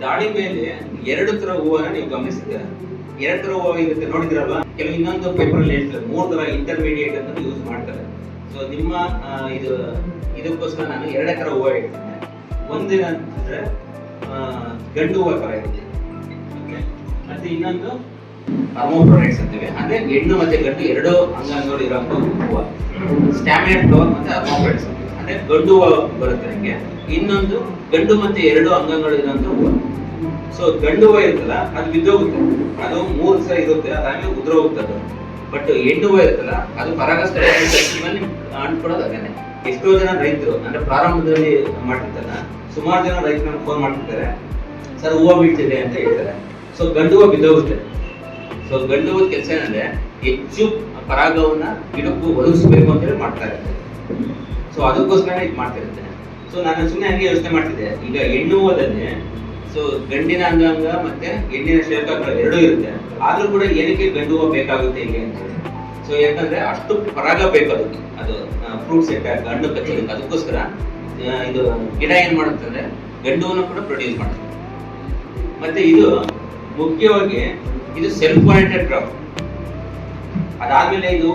ದಾಳಿಂಬೆಯಲ್ಲಿ ಎರಡು ತರ ಹೂವನ್ನ ನೀವು ಗಮನಿಸಿದ್ದೀರ. ಎರಡು ತರ ಹೂವು ಇರುತ್ತೆ ನೋಡಿದ್ರಲ್ವಾ. ಕೆಲವು ಇನ್ನೊಂದು ಪೇಪರ್ ಅಲ್ಲಿ ಹೇಳ್ತಾರೆ 3 ತರ ಇಂಟರ್ಮೀಡಿಯೇಟ್ ಅಂತ ಯೂಸ್ ಮಾಡ್ತಾರೆ. ಸೊ ನಿಮ್ಮ ಇದಕ್ಕೋಸ್ಕರ ನಾನು 2 ತರ ಹೂವು ಹೇಳ್ತೇನೆ. ಒಂದೇನಂತಂದ್ರೆ ಗಂಡು ಹೂವು ತರ ಇದೆ, ಮತ್ತೆ ಇನ್ನೊಂದು ಹರ್ಮೋಫ್ರೊಡೈಟ್ಸ್ ಅಂತೀವಿ. ಅಂದ್ರೆ ಹೆಣ್ಣು ಮತ್ತೆ ಗಂಡು ಎರಡು ಅಂಗಾಂಗಗಳು ಇರುವಂತ ಹೂವು. ಸ್ಟ್ಯಾಮಿನೇಟ್ ಫ್ಲವರ್ ಮತ್ತೆ ಹರ್ಮೋಫ್ರೊಡೈಟ್ಸ್ ಅಂತೀವಿ. ಅಂದ್ರೆ ಗಂಡು ಹೂವು ಬರುತ್ತೆ ನಿಮಗೆ. ಇನ್ನೊಂದು ಗಂಡು ಮತ್ತೆ ಎರಡು ಅಂಗಗಳು ಇರುವಂತ ಹೂವು. ಸೊ ಗಂಡು ಹೂವು ಇರುತ್ತಲ್ಲ ಅದು ಬಿದ್ದೋಗುತ್ತೆ, ಅದು 3 ಸಲ ಇರುತ್ತೆ, ಅದಾದ್ಮೇಲೆ ಉದುರ ಹೋಗ್ತದೆ. ಬಟ್ ಹೆಣ್ಣು ಹೂವು ಇರುತ್ತಲ್ಲ ಅದು ಪರಾಗಸ್ಪರ್ಶ ಅಂಟ್ಕೊಡೋದು ಅದೇನೆ. ಎಷ್ಟೋ ಜನ ರೈತರು ಅಂದ್ರೆ ಪ್ರಾರಂಭದಲ್ಲಿ ಮಾಡ್ತಿರ್ತಾರ, ಸುಮಾರು ಜನ ರೈತರನ್ನ ಫೋನ್ ಮಾಡ್ತಿರ್ತಾರೆ, ಸರ್ ಹೂವು ಬೀಳ್ತಿದೆ ಅಂತ ಹೇಳ್ತಾರೆ. ಸೊ ಗಂಡು ಹೂವು ಬಿದ್ದೋಗುತ್ತೆ. ಸೊ ಗಂಡು ಹೂವು ಕೆಲಸ ಏನಂದ್ರೆ ಹೆಚ್ಚು ಪರಾಗವನ್ನ ಗಿಡಕ್ಕೂ ಒದಗಿಸಬೇಕು ಅಂತ ಹೇಳಿ ಮಾಡ್ತಾ ಇರುತ್ತೆ. ಸೊ ಅದಕ್ಕೋಸ್ಕರ ಇದು ಮಾಡ್ತಿರುತ್ತೆ. ಸೊ ನಾನು ಸುಮ್ಮನೆ ಹಂಗೆ ಯೋಚನೆ ಮಾಡ್ತಿದ್ದೆ, ಈಗ ಹೆಣ್ಣು ಹೂವದಲ್ಲಿ ಸೊ ಗಂಡಿನ ಅಂಗಾಂಗ ಮತ್ತೆ ಹೆಣ್ಣಿನ ಶೇಖಕಗಳು ಎರಡೂ ಇರುತ್ತೆ. ಆದ್ರೂ ಕೂಡ ಏನಕ್ಕೆ ಗಂಡು ಹೂವು ಬೇಕಾಗುತ್ತೆ ಹೀಗೆ ಅಂತ ಹೇಳಿ. ಸೊ ಯಾಕಂದ್ರೆ ಅಷ್ಟು ಪರಾಗ ಬೇಕು ಅದಕ್ಕೆ, ಅದು ಫ್ರೂಟ್ ಸೆಟ್ ಹಣ್ಣು ಕಚ್ಚೋದಕ್ಕೆ. ಅದಕ್ಕೋಸ್ಕರ ಇದು ಗಿಡ ಏನ್ ಮಾಡುತ್ತಂದ್ರೆ ಗಂಡು ಹೂವನ್ನು ಕೂಡ ಪ್ರೊಡ್ಯೂಸ್ ಮಾಡುತ್ತೆ. ಮತ್ತೆ ಇದು ಮುಖ್ಯವಾಗಿ ಇದು ಸೆಲ್ಫ್ ಪಾಲಿನೇಟೆಡ್ ಕ್ರಾಪ್. ಅದಾದ್ಮೇಲೆ ಇದು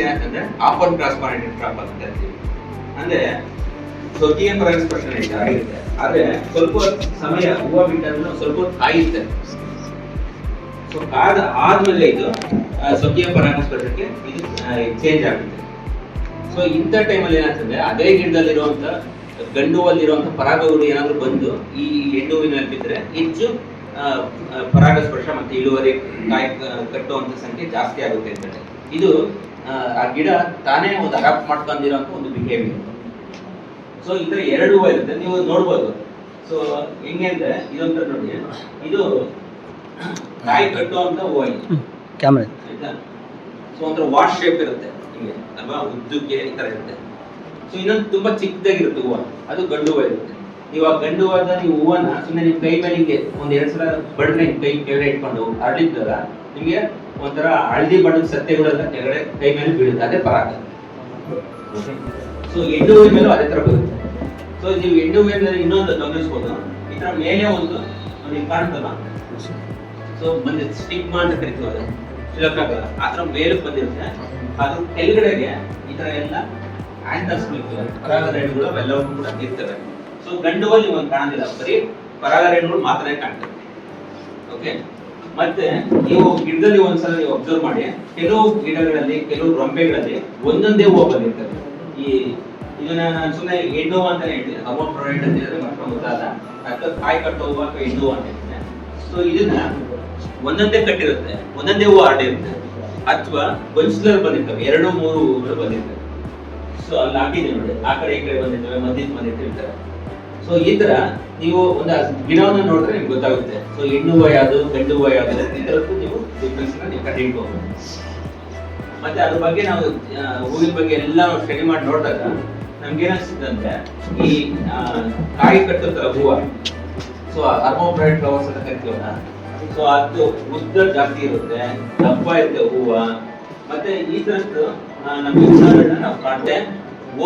ಏನಂತಂದ್ರೆ ಆಫರ್ ಕ್ರಾಸ್ ಪಾಲಿನೇಟೆಡ್ ಕ್ರಾಪ್ ಅಂತ ಹೇಳ್ತೀವಿ. ಅಂದ್ರೆ ಸ್ವಕೀಯ ಪರಾಗಸ್ಪರ್ಶ ಆಗಿರುತ್ತೆ, ಆದ್ರೆ ಸ್ವಲ್ಪ ಸಮಯ ಹೂವು ಬಿಟ್ಟಾದ್ಮೇಲೆ ಸ್ವಲ್ಪ ಕಾಯುತ್ತೆ. ಸೊ ಆದ್ಮೇಲೆ ಇದು ಸ್ವಕೀಯ ಪರಾಗಸ್ಪರ್ಶಕ್ಕೆ ಇದು ಚೇಂಜ್ ಆಗುತ್ತೆ. ಸೊ ಇಂಥ ಟೈಮಲ್ಲಿ ಏನಾಗ್ತದೆ, ಅದೇ ಗಿಡದಲ್ಲಿರುವಂತ ಗಂಡು ಹೂವಲ್ಲಿರುವಂತ ಪರಾಗಗಳು ಏನಾದ್ರು ಬಂದು ಈ ಹೆಣ್ಣು ಹೂವಿನಲ್ಲಿ ಬಿದ್ದರೆ ಹೆಚ್ಚು ಪರಾಗಸ್ಪರ್ಶ ಮತ್ತೆ ಇಳುವರಿ ಕಾಯಿ ಕಟ್ಟುವಂತ ಸಂಖ್ಯೆ ಜಾಸ್ತಿ ಆಗುತ್ತೆ ಅಂತ. ಇದು ಆ ಗಿಡ ತಾನೇ ಒಂದು ಅಡಾಪ್ಟ್ ಮಾಡ್ಕೊಂಡಿರೋಂಥ ಒಂದು ಬಿಹೇವಿಯರ್. ಸೊ ಇದ್ರ 2 ಹೂವು ಇರುತ್ತೆ, ನೀವು ನೋಡ್ಬೋದು. ಸೊ ಹೆಂಗೆ ಅಂದ್ರೆ ಇದೊಂಥರ ನೋಡಿ, ಇದು ಕಾಯಿ ಕಟ್ಟುವಂತ ಹೂವು ಆಯ್ತಾ. ಸೊ ಒಂಥರ ವಾಶ್ ಶೇಪ್ ಇರುತ್ತೆ ಹಿಂಗೆ ಅಲ್ವಾ, ಉದ್ದಕ್ಕೆ ಈ ತರ ಇರುತ್ತೆ. ಸೊ ಇನ್ನೊಂದು ತುಂಬಾ ಚಿಕ್ಕದಾಗಿರುತ್ತೆ ಹೂವು, ಅದು ಗಂಡು ಹೂವು ಇರುತ್ತೆ. ನೀವು ಆ ಗಂಡು ಹೂವಾದ ನೀವು ಹೂವನ್ನ ಸುಮ್ಮನೆ ನಿಮ್ಮ ಕೈ ಮೇಲೆ ಹಿಂಗೆ 1-2 ಸಲ ಬಡ್ರೆ ಕೈ ಕೆಳಗಡೆ ಇಟ್ಕೊಂಡು ಹರಡಿದ್ದಾಗ ನಿಮಗೆ ಒಂಥರ ಹಳದಿ ಬಣ್ಣದ ಸತ್ಯಗಳೆಲ್ಲ ಕೆಳಗಡೆ ಕೈ ಮೇಲೆ ಬೀಳುತ್ತೆ, ಅದೇ ಪರಾಗ. ಸೊ ಹೆಣ್ಣು ಹೂವಿನ ಮೇಲೂ ಅದೇ ತರ ಬರುತ್ತೆ. ಸೊ ನೀವು ಹೆಣ್ಣು ಹೂವಿನ ಇನ್ನೊಂದು ಗಮನಿಸ್ಬೋದು, ಈ ತರ ಮೇಲೆ ಒಂದು ಕಾಣ್ತಲ್ಲ, ಸೊ ಬಂದಿರುತ್ತೆ ಸ್ಟಿಗ್ಮಾ ಅಂತ ಕರಿತೀವಿ, ಶಿಲಕಾಗಲ್ಲ ಆ ತರ ಮೇಲಕ್ಕೆ ಬಂದಿರುತ್ತೆ. ಅದ್ರ ಕೆಳಗಡೆಗೆ ಈ ತರ ಎಲ್ಲ ಆಂಟರ್ಸ್ ಪರಾಗ ರೇಣುಗಳು ಅವೆಲ್ಲವೂ ಕೂಡ ಇರ್ತವೆ. ಸೊ ಗಂಡು ಹೂವಲ್ಲಿ ಒಂದು ಕಾಣೋದಿಲ್ಲ, ಬರೀ ಪರಾಗ ರೇಣುಗಳು ಮಾತ್ರ ಕಾಣ್ತವೆ. ಓಕೆ, ಮತ್ತೆ ನೀವು ಗಿಡದಲ್ಲಿ ಒಂದ್ಸಲ ನೀವು ಅಬ್ಸರ್ವ್ ಮಾಡಿ, ಕೆಲವು ಗಿಡಗಳಲ್ಲಿ ಕೆಲವು ರಂಬೆಗಳಲ್ಲಿ ಒಂದೊಂದೇ ಹೂವು ಬಂದಿರ್ತವೆ. ಇದನ್ನ ನಾನು ಸುಮ್ಮನೆ ಹೆಣ್ಣು ಹೂವು ಅಂತಾನೆ ಹೇಳ್ತೀನಿ, ಹರ್ಮೋಫ್ರೊಡೈಟ್ ಅಂತ ಹೇಳಿದ್ರೆ ಮತ್ತೆ ಗೊತ್ತಾದ ಅಥವಾ ಕಾಯಿ ಕಟ್ಟೋ ಹೂವು ಅಥವಾ ಹೆಣ್ಣು ಹೂವು ಅಂತ ಹೇಳ್ತೀನಿ. ಸೊ ಇದನ್ನ ಒಂದೊಂದೇ ಕಟ್ಟಿರುತ್ತೆ, ಒಂದೊಂದೇ ಹೂವು ಹರಡಿರುತ್ತೆ, ಅಥವಾ ಗೊಂಚಲಲ್ಲಿ ಬಂದಿರ್ತವೆ, 2-3 ಹೂವುಗಳು ಬಂದಿರ್ತವೆ. ಸೊ ಅಲ್ಲಿ ಹಾಕಿದ್ದೀವಿ ನೋಡಿ, ಆ ಕಡೆ ಈ ಕಡೆ ಬಂದಿರ್ತವೆ, ಮಧ್ಯದ ಬಂದಿರ್ತಾರೆ. ಸೊ ಈ ತರ ನೀವು ಒಂದು ಗಿಡವನ್ನು ನೋಡಿದ್ರೆ ನಿಮ್ಗೆ ಗೊತ್ತಾಗುತ್ತೆ. ಸೊ ಹೆಣ್ಣು ಹೂವು ಯಾವುದು ಗಂಡು ಹೂವು ಯಾವುದು ಈ ತರದ್ದು ನೀವು ಡಿಫ್ರೆನ್ಸ್ ನೀವು ಕಂಡುಹಿಡ್ಬೋದು. ಮತ್ತೆ ಅದ್ರ ಬಗ್ಗೆ ನಾವು ಹೂವಿನ ಬಗ್ಗೆ ಎಲ್ಲ ಸ್ಟಡಿ ಮಾಡಿ ನೋಡಿದಾಗ ನಮ್ಗೆ ಏನಿಸ್ತದೆ ಅಂದ್ರೆ ಈ ಕಾಯಿ ಕಟ್ಟುತ್ತಲ್ಲ ಹೂವು, ಸೊ ಹರ್ಮೋಫ್ರೊಡೈಟ್ ಫ್ಲವರ್ಸ್ ಅಂತ ಕರಿತೀವಲ್ಲ, ಸೊ ಅದು ಉದ್ದ ಜಾಸ್ತಿ ಇರುತ್ತೆ, ದಪ್ಪ ಇರುತ್ತೆ ಹೂವು. ಮತ್ತೆ ಈ ತರದ್ದು ನಮ್ಗೆ ಉದಾಹರಣೆ ನಾವು ಕಾಣ್ತೆ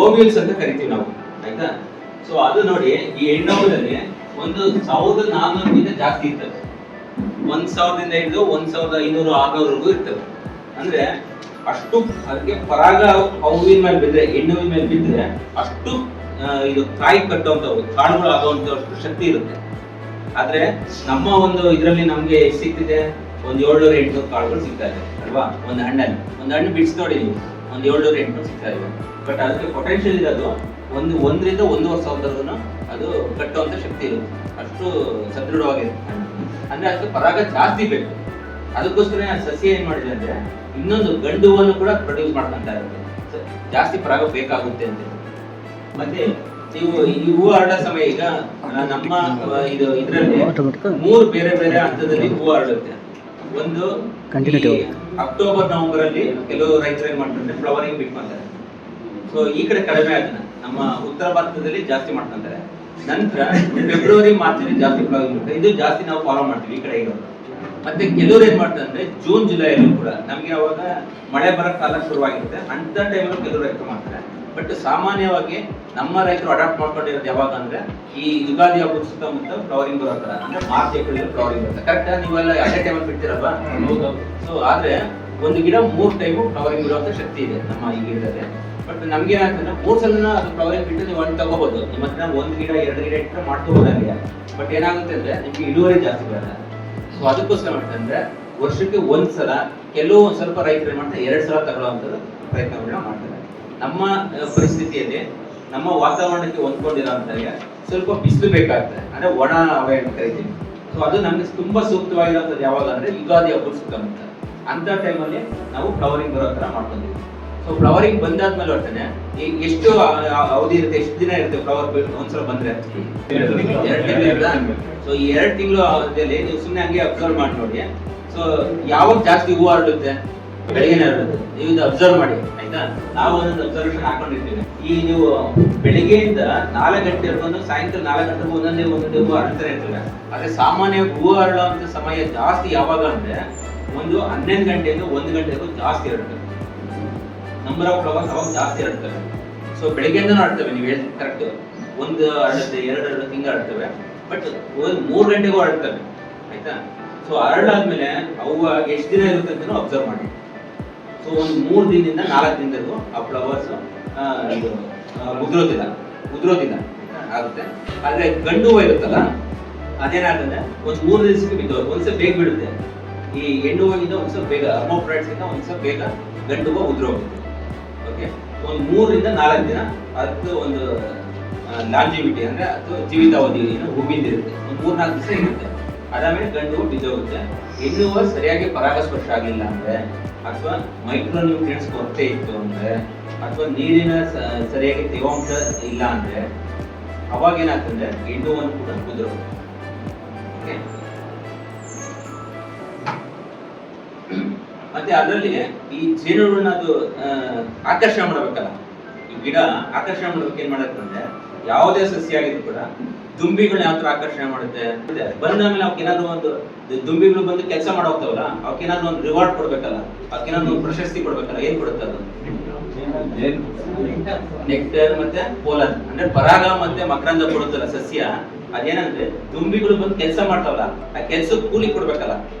ಓವ್ಯೂಲ್ಸ್ ಅಂತ ಕರಿತೀವಿ ನಾವು, ಆಯ್ತಾ. ಸೊ ಅದು ನೋಡಿ, ಈ ಹೆಣ್ಣು ಹೂವಿನಲ್ಲಿ 1400 ಜಾಸ್ತಿ ಇರ್ತದೆ, 1000ದಿಂದ ಹಿಡಿದು 1500 ಆಗೋವರೆಗೂ ಇರ್ತವೆ. ಅಂದ್ರೆ ಅಷ್ಟು ಅದಕ್ಕೆ ಪರಾಗ ಹೂವಿನ ಮೇಲೆ ಬಿದ್ದರೆ, ಹೆಣ್ಣು ಹೂವಿನ ಮೇಲೆ ಬಿದ್ದರೆ ಅಷ್ಟು ಇದು ಕಾಯಿ ಕಟ್ಟುವಂಥವು ಕಾಳುಗಳು ಆಗುವಂತ ಶಕ್ತಿ ಇರುತ್ತೆ. ಆದ್ರೆ ನಮ್ಮ ಒಂದು ಇದರಲ್ಲಿ ನಮ್ಗೆ ಎಷ್ಟು ಸಿಗ್ತಿದೆ, 700-800 ಕಾಳುಗಳು ಸಿಗ್ತಾ ಇದೆ ಅಲ್ವಾ. ಒಂದು ಹಣ್ಣು ಬಿಡಿಸಿ ನೋಡಿ ನೀವು, 700-800 ಸಿಗ್ತಾ ಇದೆ. ಬಟ್ ಅದಕ್ಕೆ ಪೊಟೆನ್ಶಿಯಲ್ ಇರೋದು 1ರಿಂದ 1,500 ಅದು ಕಟ್ಟುವಂತ ಶಕ್ತಿ ಇರುತ್ತೆ, ಅಷ್ಟು ಸದೃಢವಾಗಿರುತ್ತೆ. ಅಂದ್ರೆ ಅದಕ್ಕೆ ಪರಾಗ ಜಾಸ್ತಿ ಬೇಕು. ಅದಕ್ಕೋಸ್ಕರ ಸಸ್ಯ ಏನ್ ಮಾಡಿದೆ ಅಂದ್ರೆ ಇನ್ನೊಂದು ಗಂಡು ಹೂವನ್ನು ಕೂಡ ಪ್ರೊಡ್ಯೂಸ್ ಮಾಡ್ಕೊಂತ ಇರುತ್ತೆ, ಜಾಸ್ತಿ ಪರಾಗ ಬೇಕಾಗುತ್ತೆ ಅಂತ. ಮತ್ತೆ ನೀವು ಈ ಹೂವು ಹರಡೋ ಸಮಯ, ಈಗ ನಮ್ಮ ಇದರಲ್ಲಿ 3 ಬೇರೆ ಬೇರೆ ಹಂತದಲ್ಲಿ ಹೂವು ಹರಡುತ್ತೆ. ಒಂದು ಅಕ್ಟೋಬರ್ ನವೆಂಬರ್ ಅಲ್ಲಿ ಕೆಲವು ರೈತರು ಏನ್ ಮಾಡ್ತಾರೆ, ಫ್ಲವರಿಂಗ್ ಬಿಟ್ಕೊಂತಾರೆ. ಸೊ ಈ ಕಡೆ ಕಡಿಮೆ ಅದನ್ನ ನಮ್ಮ ಉತ್ತರ ಭಾರತದಲ್ಲಿ ಜಾಸ್ತಿ ಮಾಡ್ಕೊಂತಾರೆ. ನಂತರ ಫೆಬ್ರವರಿ ಮಾರ್ಚ್ ಅಲ್ಲಿ ಜಾಸ್ತಿ ಫ್ಲವರಿಂಗ್ ಮಾಡ್ತಾರೆ, ಇದು ಜಾಸ್ತಿ ನಾವು ಫಾಲೋ ಮಾಡ್ತೀವಿ ಈ ಕಡೆ ಇರೋದು. ಮತ್ತೆ ಕೆಲವರು ಏನ್ ಮಾಡ್ತಾರೆ ಅಂದ್ರೆ ಜೂನ್ ಜುಲೈ ಅಲ್ಲಿ ಕೂಡ ನಮ್ಗೆ ಅವಾಗ ಮಳೆ ಬರೋ ಕಾಲ ಶುರುವಾಗಿರುತ್ತೆ, ಅಂತ ಟೈಮಲ್ಲಿ ಕೆಲವರು ರೈತರು ಮಾಡ್ತಾರೆ. ಬಟ್ ಸಾಮಾನ್ಯವಾಗಿ ನಮ್ಮ ರೈತರು ಅಡಾಪ್ಟ್ ಮಾಡ್ಕೊಂಡಿರೋದು ಯಾವಾಗ ಅಂದ್ರೆ ಈ ಯುಗಾದಿ ಹಬ್ಬದ ಸುತ್ತಮುತ್ತ ಫ್ಲವರಿಂಗ್ ಬರೋ ತರ, ಅಂದ್ರೆ ಮಾರ್ಚ್ ಏಪ್ರಿಲ್ ಫ್ಲವರಿಂಗ್ ಬರುತ್ತೆ. ಕರೆಕ್ಟ್ ನೀವೆಲ್ಲ ಅದೇ ಟೈಮಲ್ಲಿ ಬಿಡ್ತೀರಲ್ವಾ? ಸೊ ಆದ್ರೆ ಒಂದು ಗಿಡ 3 ಟೈಮು ಫ್ಲವರಿಂಗ್ ಬಿಡುವಂತ ಶಕ್ತಿ ಇದೆ ನಮ್ಮ ಈ ಗಿಡದಲ್ಲಿ. ಬಟ್ ನಮ್ಗೆ ಏನಾಗ್ತದೆ 3 ಸಲ ಅದು ಫ್ಲವರಿಂಗ್ ಬಿಟ್ಟು ನೀವು ಒಂದು ತಗೋಬಹುದು. ನಿಮ್ಮ ಹತ್ರ 1 ಗಿಡ 2 ಗಿಡ ಇಟ್ಟರೆ ಮಾಡ್ಕೋಬೋದಾಗಿದೆ. ಬಟ್ ಏನಾಗುತ್ತೆ ಅಂದ್ರೆ ನಿಮ್ಗೆ ಇಳುವರಿ ಜಾಸ್ತಿ ಬರಲ್ಲ. ಸೊ ಅದಕ್ಕೋಸ್ಕರ ಮಾಡ್ತಂದ್ರೆ ವರ್ಷಕ್ಕೆ 1 ಸಲ, ಕೆಲವು ಸ್ವಲ್ಪ ರೈತರು ಏನ್ ಮಾಡ್ತಾರೆ 2 ಸಲ ತಗೊಳ್ಳುವಂಥದ್ದು ಪ್ರಯತ್ನಗಳನ್ನ ಮಾಡ್ತಾರೆ. ನಮ್ಮ ಪರಿಸ್ಥಿತಿಯಲ್ಲಿ ನಮ್ಮ ವಾತಾವರಣಕ್ಕೆ ಹೊಂದ್ಕೊಂಡಿರೋಂಥವ್ರಿಗೆ ಸ್ವಲ್ಪ ಬಿಸಿಲು ಬೇಕಾಗ್ತದೆ, ಅಂದ್ರೆ ಒಣ ಹವೆ ಅಂತ ಕರಿತೀವಿ. ಸೊ ಅದು ನಮ್ಗೆ ತುಂಬಾ ಸೂಕ್ತವಾಗಿರೋಂಥದ್ದು ಯಾವಾಗ ಅಂದ್ರೆ ಯುಗಾದಿ ಹಬ್ಬದ ಸುತ್ತಮುತ್ತ. ಅಂತ ಟೈಮಲ್ಲಿ ನಾವು ಫ್ಲವರಿಂಗ್ ಬರೋ ತರ ಮಾಡ್ಕೊಂಡಿದ್ವಿ. ಸೊ ಫ್ಲವರಿಂಗ್ ಬಂದಾದ್ಮೇಲೆ ಹೊರಟನೆ ಎಷ್ಟು ಅವಧಿ ಇರುತ್ತೆ, ಎಷ್ಟು ದಿನ ಇರುತ್ತೆ ಫ್ಲವರ್ ಒಂದ್ಸಲ ಬಂದ್ರೆ? 2 ತಿಂಗಳು. ಸೊ ಈ 2 ತಿಂಗಳು ಅವಧಿಯಲ್ಲಿ ನೀವು ಸುಮ್ಮನೆ ಹಂಗೆ ಅಬ್ಸರ್ವ್ ಮಾಡಿ ನೋಡಿ. ಸೊ ಯಾವಾಗ ಜಾಸ್ತಿ ಹೂವು ಹರಡುತ್ತೆ? ಬೆಳಗ್ಗೆ ಹರಡುತ್ತೆ. ನೀವು ಇದು ಅಬ್ಸರ್ವ್ ಮಾಡಿ ಆಯ್ತಾ. ನಾವು ಒಂದೊಂದು ಅಬ್ಸರ್ವೇಷನ್ ಹಾಕೊಂಡಿರ್ತೀವಿ. ಈ ನೀವು ಬೆಳಿಗ್ಗೆಯಿಂದ 4 ಗಂಟೆ ಹಿಡ್ಕೊಂಡು ಸಾಯಂಕಾಲ 4 ಗಂಟೆಗೂ ಒಂದೊಂದೇ ಹೂವು ಹರಡ್ತಾನೆ ಇರ್ತವೆ. ಆದ್ರೆ ಸಾಮಾನ್ಯವಾಗಿ ಹೂವು ಹರಡುವಂತ ಸಮಯ ಜಾಸ್ತಿ ಯಾವಾಗ ಅಂದ್ರೆ ಒಂದು 11 ಗಂಟೆಯಿಂದ 1 ಗಂಟೆಗೂ ಜಾಸ್ತಿ ಹರಡುತ್ತೆ. ನಂಬರ್ ಆಫ್ ಫ್ಲವರ್ಸ್ ಅವಾಗ ಜಾಸ್ತಿ ಹರಡ್ತವೆ. ಸೊ ಬೆಳಿಗ್ಗೆಯಿಂದ ಹರಡ್ತವೆ, ನೀವು ಹೇಳಿ ಕರೆಕ್ಟ್. 1 ಹರಡುತ್ತೆ, 2 ಹರಡುತ್ತೆ, ಹಿಂಗೆ ಹರಡ್ತವೆ. ಬಟ್ 3 ಗಂಟೆಗೂ ಹರಡ್ತವೆ ಆಯ್ತಾ. ಸೊ ಹರಡಾದ್ಮೇಲೆ ಅವು ಎಷ್ಟು ದಿನ ಇರುತ್ತೆ ಅಂತ ಅಬ್ಸರ್ವ್ ಮಾಡಿ. ಸೊ ಒಂದು 3 ದಿನದಿಂದ 4 ದಿನದವರೆಗೂ ಆ ಫ್ಲವರ್ಸ್ ಉದುರೋದಿಲ್ಲ ಆಗುತ್ತೆ. ಆದ್ರೆ ಗಂಡು ಹೂವು ಇರುತ್ತಲ್ಲ ಅದೇನಾಗುತ್ತೆ ಒಂದು 3 ದಿವಸಕ್ಕೆ ಬಿದ್ದೋದು. ಒಂದ್ಸಲ ಬೇಗ ಬಿಡುತ್ತೆ. ಈ ಹೆಣ್ಣು ಹೂವಿಂದ ಒಂದ್ಸಲ ಬೇಗ, ಅರ್ಮೋಫ್ರೈಟ್ಸ್ ಇಂದ ಒಂದ್ಸಲ ಬೇಗ ಗಂಡು ಹೂವು ಉದುರೋಗುತ್ತೆ. ಓಕೆ, ಒಂದು 3 ರಿಂದ 4 ದಿನ ಅದು ಒಂದು ಲಾಂಜಿವಿಟಿ ಅಂದ್ರೆ ಅದು ಜೀವಿತಾವಧಿ ಹೂವಿಂದ ಇರುತ್ತೆ. ಒಂದು 3-4 ದಿವಸ ಇರುತ್ತೆ. ಅದಾದ್ಮೇಲೆ ಗಂಡು ಹೂವು ಬಿದ್ದೋಗುತ್ತೆ. ಹೆಣ್ಣು ಹೂವು ಸರಿಯಾಗಿ ಪರಾಗಸ್ಪರ್ಶ ಆಗಲಿಲ್ಲ ಅಂದ್ರೆ, ಅಥವಾ ಮೈಕ್ರೋ ನ್ಯೂಟ್ರಿಯೆಂಟ್ಸ್ ಕೊರತೆ ಇತ್ತು ಅಂದ್ರೆ, ಅಥವಾ ನೀರಿನ ಸರಿಯಾಗಿ ತೇವಾಂಶ ಇಲ್ಲ ಅಂದ್ರೆ ಅವಾಗ ಏನಾಗ್ತದೆ ಹೆಣ್ಣು ಹೂವನ್ನು ಕೂಡ ಉದುರೋಗುತ್ತೆ. ಓಕೆ, ಮತ್ತೆ ಅದರಲ್ಲಿ ಈ ಜೇನುಹುಳನ ಅದು ಆಕರ್ಷಣೆ ಮಾಡಬೇಕಲ್ಲ, ಈ ಗಿಡ ಆಕರ್ಷಣೆ ಮಾಡ್ಬೇಕು. ಏನ್ ಮಾಡಬೇಕಂದ್ರೆ ಯಾವುದೇ ಸಸ್ಯ ಆಗಿದ್ರು ಕೂಡ ದುಂಬಿಗಳು ಯಾವ ತರ ಆಕರ್ಷಣೆ ಮಾಡುತ್ತೆ ಬಂದ ಮೇಲೆ ಅವಕ್ಕೆ ಏನಾದ್ರು ಒಂದು ದುಂಬಿಗಳು ಬಂದು ಕೆಲಸ ಮಾಡೋಗ್ತಾವಲ್ಲ, ಅವಕ್ಕೆ ಏನಾದ್ರು ಒಂದು ರಿವಾರ್ಡ್ ಕೊಡ್ಬೇಕಲ್ಲ, ಅವಕ್ಕೆ ಏನಾದ್ರು ಒಂದು ಪ್ರಶಸ್ತಿ ಕೊಡ್ಬೇಕಲ್ಲ. ಏನ್ ಕೊಡುತ್ತೆ ಅದು? ನೆಕ್ಟರ್ ಮತ್ತೆ ಪೋಲನ್, ಅಂದ್ರೆ ಪರಾಗ ಮತ್ತೆ ಮಕರಂದ ಕೊಡುತ್ತಲ್ಲ ಸಸ್ಯ. ಅದೇನಂದ್ರೆ ದುಂಬಿಗಳು ಬಂದು ಕೆಲಸ ಮಾಡ್ತಾವಲ್ಲ, ಆ ಕೆಲ್ಸಕ್ಕೆ ಕೂಲಿ ಕೊಡ್ಬೇಕಲ್ಲ.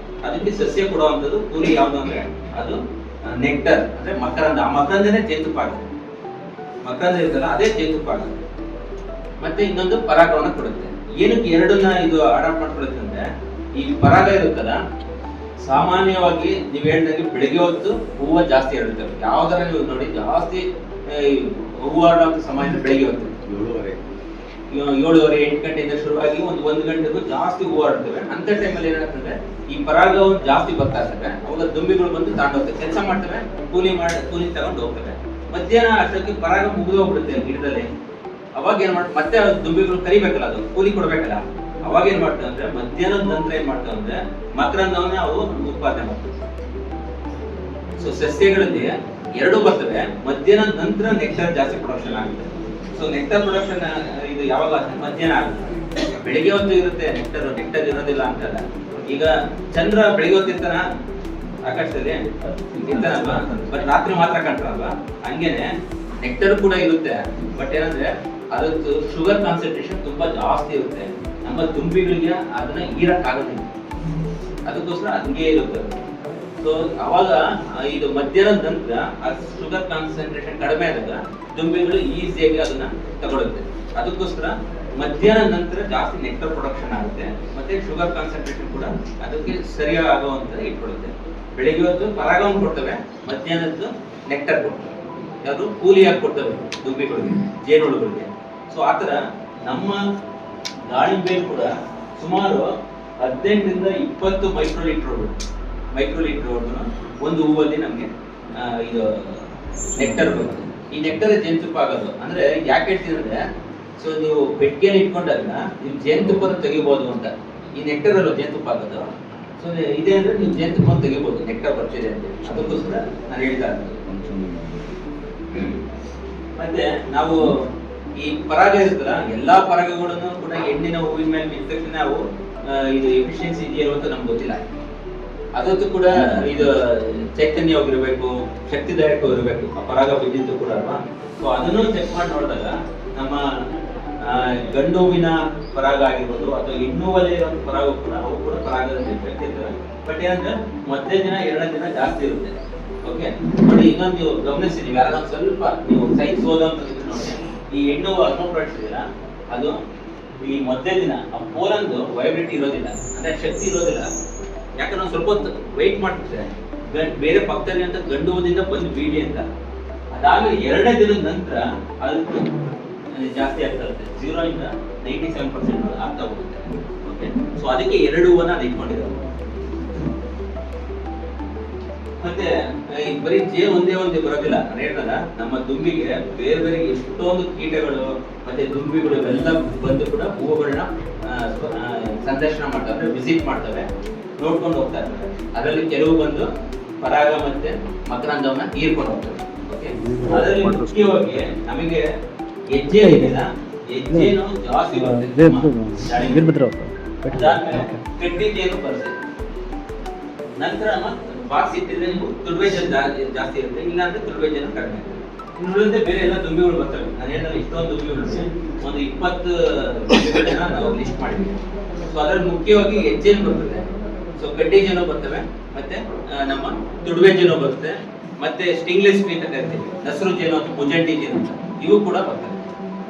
ಅದಕ್ಕೆ ಸಸ್ಯ ಕೊಡುವಂಥದ್ದು ಕೂಲಿ ಯಾವ್ದು ಅಂದ್ರೆ ಅದು ನೆಕ್ಟರ್ ಅಂದ್ರೆ ಮಕರಂದ. ಆ ಮಕರಂದನೇ ಜೇನುತುಪ್ಪ ಆಗುತ್ತೆ. ಮಕರಂದ ಇರ್ತಲ್ಲ ಅದೇ ಜೇನುತುಪ್ಪ ಆಗುತ್ತೆ. ಮತ್ತೆ ಇನ್ನೊಂದು ಪರಾಗವನ್ನ ಕೊಡುತ್ತೆ. ಏನಕ್ಕೆ ಎರಡನ್ನ ಇದು ಅಡಾಪ್ಟ್ ಮಾಡ್ಕೊಳುತ್ತೆ ಅಂದ್ರೆ, ಈ ಪರಾಗ ಇರುತ್ತಲ್ಲ ಸಾಮಾನ್ಯವಾಗಿ ನೀವು ಹೇಳಿದಂಗೆ ಬೆಳಿಗ್ಗೆ ಹೊತ್ತು ಹೂವು ಜಾಸ್ತಿ ಹರಡುತ್ತವೆ. ಯಾವ್ದಾರ ನೀವು ನೋಡಿ ಜಾಸ್ತಿ ಹೂವು ಹರಡುವಂತ ಸಮಯ ಅಂದ್ರೆ ಬೆಳಿಗ್ಗೆ ಹೊತ್ತು 7:30 8 ಗಂಟೆಯಿಂದ ಶುರುವಾಗಿ ಒಂದು ಗಂಟೆಗೂ ಜಾಸ್ತಿ ಹೂವು ಹರಡ್ತವೆ. ಅಂತ ಟೈಮಲ್ಲಿ ಏನಾಗ್ತದೆ ಈ ಪರಾಗವನ್ನು ಜಾಸ್ತಿ ಬರ್ತಾ ಇರ್ತವೆ. ಅವಾಗ ದುಂಬಿಗಳು ಬಂದು ತಗೊಂಡೋಗ್ತವೆ, ಕೆಲಸ ಮಾಡ್ತವೆ, ಕೂಲಿ ತಗೊಂಡು ಹೋಗ್ತವೆ. ಮಧ್ಯಾಹ್ನ ಅಷ್ಟೊತ್ತಿಗೆ ಪರಾಗ ಮುಗಿದು ಹೋಗ್ಬಿಡುತ್ತೆ ಗಿಡದಲ್ಲಿ. ಅವಾಗ ಏನ್ ಮಾಡ್ತಾರೆ ಮತ್ತೆ ದುಂಬಿಗಳು ಕರಿಬೇಕಲ್ಲ, ಅದು ಕೂಲಿ ಕೊಡ್ಬೇಕಲ್ಲ. ಅವಾಗ ಏನ್ ಮಾಡ್ತವೆ ಅಂದ್ರೆ ಮಧ್ಯಾಹ್ನದ ನಂತರ ಏನ್ ಮಾಡ್ತವೆ ಅಂದ್ರೆ ಮಕರಂದವನ್ನ ಅವು ಉತ್ಪಾದನೆ ಮಾಡ್ತವೆ. ಸೊ ಸಸ್ಯಗಳಲ್ಲಿ 2 ಬರ್ತವೆ. ಮಧ್ಯಾಹ್ನದ ನಂತರ ನೆಕ್ಟರ್ ಜಾಸ್ತಿ ಪ್ರೊಡಕ್ಷನ್ ಆಗುತ್ತೆ. ಸೊ ನೆಕ್ಟರ್ ಪ್ರೊಡಕ್ಷನ್ ಇದು ಯಾವಾಗ ಮಧ್ಯಾಹ್ನ ಆಗುತ್ತೆ. ಬೆಳಿಗ್ಗೆ ಹೊತ್ತು ಇರುತ್ತೆ ನೆಕ್ಟರ್ ಇರೋದಿಲ್ಲ ಅಂತಲ್ಲ. ಈಗ ಚಂದ್ರ ಬೆಳಿಗ್ಗೆ ಹೊತ್ತಿರ್ತಾನ ಆಕಾಶದಲ್ಲಿ ಇರ್ತಾನಲ್ವಾ, ಬಟ್ ರಾತ್ರಿ ಮಾತ್ರ ಕಾಣ್ತಾರಲ್ವಾ, ಹಂಗೇನೆ ನೆಕ್ಟರ್ ಕೂಡ ಇರುತ್ತೆ. ಬಟ್ ಏನಂದ್ರೆ ಅದಕ್ಕೆ ಶುಗರ್ ಕಾನ್ಸಂಟ್ರೇಷನ್ ತುಂಬಾ ಜಾಸ್ತಿ ಇರುತ್ತೆ. ನಮ್ಮ ದುಂಬಿಗಳಿಗೆ ಅದನ್ನ ಹೀರಕ್ಕಾಗೋದಿಲ್ಲ, ಅದಕ್ಕೋಸ್ಕರ ಹಂಗೆ ಇರುತ್ತೆ. ಸೊ ಅವಾಗ ಇದು ಮಧ್ಯಾಹ್ನದ ನಂತರ ಆ ಶುಗರ್ ಕಾನ್ಸಂಟ್ರೇಷನ್ ಕಡಿಮೆ ಆದಾಗ ದುಂಬಿಗಳು ಈಸಿಯಾಗಿ ಅದನ್ನ ತಗೊಳುತ್ತೆ. ಅದಕ್ಕೋಸ್ಕರ ಮಧ್ಯಾಹ್ನದ ನಂತರ ಜಾಸ್ತಿ ನೆಕ್ಟರ್ ಪ್ರೊಡಕ್ಷನ್ ಆಗುತ್ತೆ. ಮತ್ತೆ ಶುಗರ್ ಕಾನ್ಸಂಟ್ರೇಷನ್ ಕೂಡ ಅದಕ್ಕೆ ಸರಿಯಾಗುವಂತ ಇಟ್ಕೊಳುತ್ತೆ. ಬೆಳಿಗ್ಗೆ ಹೊತ್ತು ಪರಾಗವನ್ನು ಕೊಡ್ತವೆ, ಮಧ್ಯಾಹ್ನದ್ದು ನೆಕ್ಟರ್ ಕೊಡ್ತವೆ. ಯಾವುದು ಕೂಲಿಯಾಗಿ ಕೊಡ್ತವೆ ದುಂಬಿಗಳಿಗೆ, ಜೇನುಹುಳುಗಳಿಗೆ. ಸೊ ಆತರ ನಮ್ಮ ದಾಳಿಂಬೆ ಕೂಡ ಸುಮಾರು 18 ರಿಂದ 20 ಮೈಕ್ರೋ ಲೀಟರ್ ಒಂದು ಹೂವಲ್ಲಿ ನಮ್ಗೆ ಇದು ನೆಕ್ಟರ್ ಬರುತ್ತೆ. ಈ ನೆಕ್ಟರ್ ಜೇನುತುಪ್ಪ ಆಗೋದು ಅಂದ್ರೆ ಯಾಕೆ ಹೇಳ್ತೀನಿ ಅಂದ್ರೆ, ಸೊ ನೀವು ಪೆಟ್ಟಿಗೆನ ಇಟ್ಕೊಂಡಾಗ ನೀವು ಜೇನುತುಪ್ಪನ ತೆಗಿಬಹುದು ಅಂತ. ಈ ನೆಕ್ಟರ್ ಅಲ್ಲ ಜೇನುತುಪ್ಪ ಆಗೋದು. ಸೊ ಇದೆ ಅಂದ್ರೆ ನೀವು ಜೇನುತುಪ್ಪನ ತೆಗಿಬಹುದು, ನೆಕ್ಟರ್ ಬರ್ತಿದೆ ಅಂತ. ಅದಕ್ಕೋಸ್ಕರ ನಾನು ಹೇಳ್ತಾ ಇದ್ದೀನಿ. ಮತ್ತೆ ನಾವು ಈ ಪರಾಗ ಇರುತ್ತಲ್ಲ, ಎಲ್ಲಾ ಪರಾಗಗಳನ್ನು ಕೂಡ ಹೆಣ್ಣಿನ ಹೂವಿನ ಮೇಲೆ ಬಿದ್ದ ತಕ್ಷಣ ನಾವು ಇದು ಎಫಿಷಿಯನ್ಸಿ ಇದೆಯೋ ಅಂತ ನಮ್ಗೆ ಗೊತ್ತಿಲ್ಲ. ಅದಕ್ಕೂ ಕೂಡ ಇದು ಚೈತನ್ಯವಾಗಿರ್ಬೇಕು, ಶಕ್ತಿದಾಯಕ ಇರಬೇಕು, ಆ ಪರಾಗ ಬಿದ್ದಿದ್ದು ಕೂಡ ಅಲ್ವಾ. ಸೊ ಅದನ್ನು ಚೆಕ್ ಮಾಡಿ ನೋಡಿದಾಗ ನಮ್ಮ ಗಂಡು ಹೂವಿನ ಪರಾಗ ಆಗಿರ್ಬೋದು ಅಥವಾ ಹೆಣ್ಣು ಒಲೆ ಪರಾಗ ಕೂಡ ಅವು ಕೂಡ ಪರಾಗದಲ್ಲಿ ಎಫೆಕ್ಟ್ ಇರ್ತವೆ. ಬಟ್ ಏನಂದ್ರೆ ಮೊದಲನೇ ದಿನ ಎರಡನೇ ದಿನ ಜಾಸ್ತಿ ಇರುತ್ತೆ. ಓಕೆ ನೋಡಿ, ಇನ್ನೊಂದು ನೀವು ಗಮನಿಸಿ, ನೀವು ಯಾರಾದ್ರೂ ಸ್ವಲ್ಪ ನೀವು ಸೈನ್ಸ್ ಓದೋಂಥದ್ದು ನೋಡಿ, ಈ ಹೆಣ್ಣು ಅರ್ಮೋಪ್ರಾಯ್ಡ್ಸ್ ಇದೆಯಲ್ಲ, ಅದು ಈ ಮೊದಲನೇ ದಿನ ಆ ಪೋಲಂದು ವೈಬ್ರಿಟಿ ಇರೋದಿಲ್ಲ, ಅಂದ್ರೆ ಶಕ್ತಿ ಇರೋದಿಲ್ಲ. ಯಾಕಂದ್ರೆ ಸ್ವಲ್ಪ ಹೊತ್ತು ವೆಯ್ಟ್ ಮಾಡ್ತಿದ್ರೆ ಬೇರೆ ಪಕ್ಕದಲ್ಲಿ ಅಂತ ಗಂಡು ಹೂವಿನಿಂದ ಬಂದು ಬೀಳಿ ಅಂತ, ಅದಾದ್ಮೇಲೆ ಎರಡನೇ ದಿನದ ನಂತರ ಅದಕ್ಕೆ ಜಾಸ್ತಿ ಆಗ್ತಾ ಇರುತ್ತೆ. 0 ಇಂದ 97% ಆಗ್ತಾ ಹೋಗುತ್ತೆ. ಓಕೆ, ಸೊ ಅದಕ್ಕೆ ಎರಡು ಹೂವನ್ನ ಅದು ಇಟ್ಕೊಂಡಿರೋದು. ಮತ್ತೆ ಬರೀ ಜೇನು ಒಂದೇ ಬರೋದಿಲ್ಲ. ನಾನು ಹೇಳ್ದಲ್ಲ, ನಮ್ಮ ದುಂಬಿಗೆ ಬೇರೆ ಬೇರೆ ಎಷ್ಟೊಂದು ಕೀಟಗಳು ಮತ್ತೆ ದುಂಬಿಗಳು ಎಲ್ಲ ಬಂದು ಕೂಡ ಹೂವುಗಳನ್ನ ಸಂದರ್ಶನ ಮಾಡ್ತವೆ, ಅಂದ್ರೆ ವಿಸಿಟ್ ಮಾಡ್ತವೆ, ನೋಡ್ಕೊಂಡು ಹೋಗ್ತಾ ಇರ್ತವೆ. ಅದರಲ್ಲಿ ಕೆಲವು ಬಂದು ಪರಾಗ ಮತ್ತೆ ಮಕರಂದವನ್ನ ಹೀರ್ಕೊಂಡು ಹೋಗ್ತವೆ. ಓಕೆ, ಅದರಲ್ಲಿ ಮುಖ್ಯವಾಗಿ ನಮಗೆ ಹೆಜ್ಜೆ ಇದೆಯಲ್ಲ, ಹೆಜ್ಜೆನು ಜಾಸ್ತಿ ಬರುತ್ತೆ, ಕಡ್ಡಿ ಜೇನು ಬರುತ್ತೆ. ನಂತರ ಬಾಕ್ಸ್ ಇಟ್ಟಿದ್ರೆ ನೀವು ತುಳುವೆ ಜನ ಜಾಸ್ತಿ ಇರುತ್ತೆ, ಇಲ್ಲ ಅಂದ್ರೆ ತುಳುವೆ ಜನ ಕಡಿಮೆ ಇರುತ್ತೆ. ಇನ್ನುಳಿದಂತೆ ಬೇರೆ ಎಲ್ಲ ದುಂಬಿಗಳು ಬರ್ತವೆ. ನಾನು ಹೇಳಿದ್ರೆ ಇಷ್ಟೊಂದು ದುಂಬಿಗಳು ಒಂದು 20 ದುಂಬಿಗಳನ್ನ ನಾವು ಲಿಸ್ಟ್ ಮಾಡಿದ್ದೀವಿ. ಸೊ ಅದ್ರಲ್ಲಿ ಮುಖ್ಯವಾಗಿ ಹೆಜ್ಜೆನು ಬರ್ತದೆ, ಸೊ ಗಡ್ಡಿ ಜೇನು ಬರ್ತವೆ, ಮತ್ತೆ ನಮ್ಮ ತುಳುವೆ ಜೇನು ಬರುತ್ತೆ, ಮತ್ತೆ ಸ್ಟಿಂಗ್ಲೆಸ್ ಬೀ ಅಂತ ಕರಿತೀವಿ, ನಸರು ಜೇನು ಅಥವಾ ಮುಜಂಡಿ ಜೇನು ಅಂತ, ಇವು ಕೂಡ ಬರ್ತವೆ.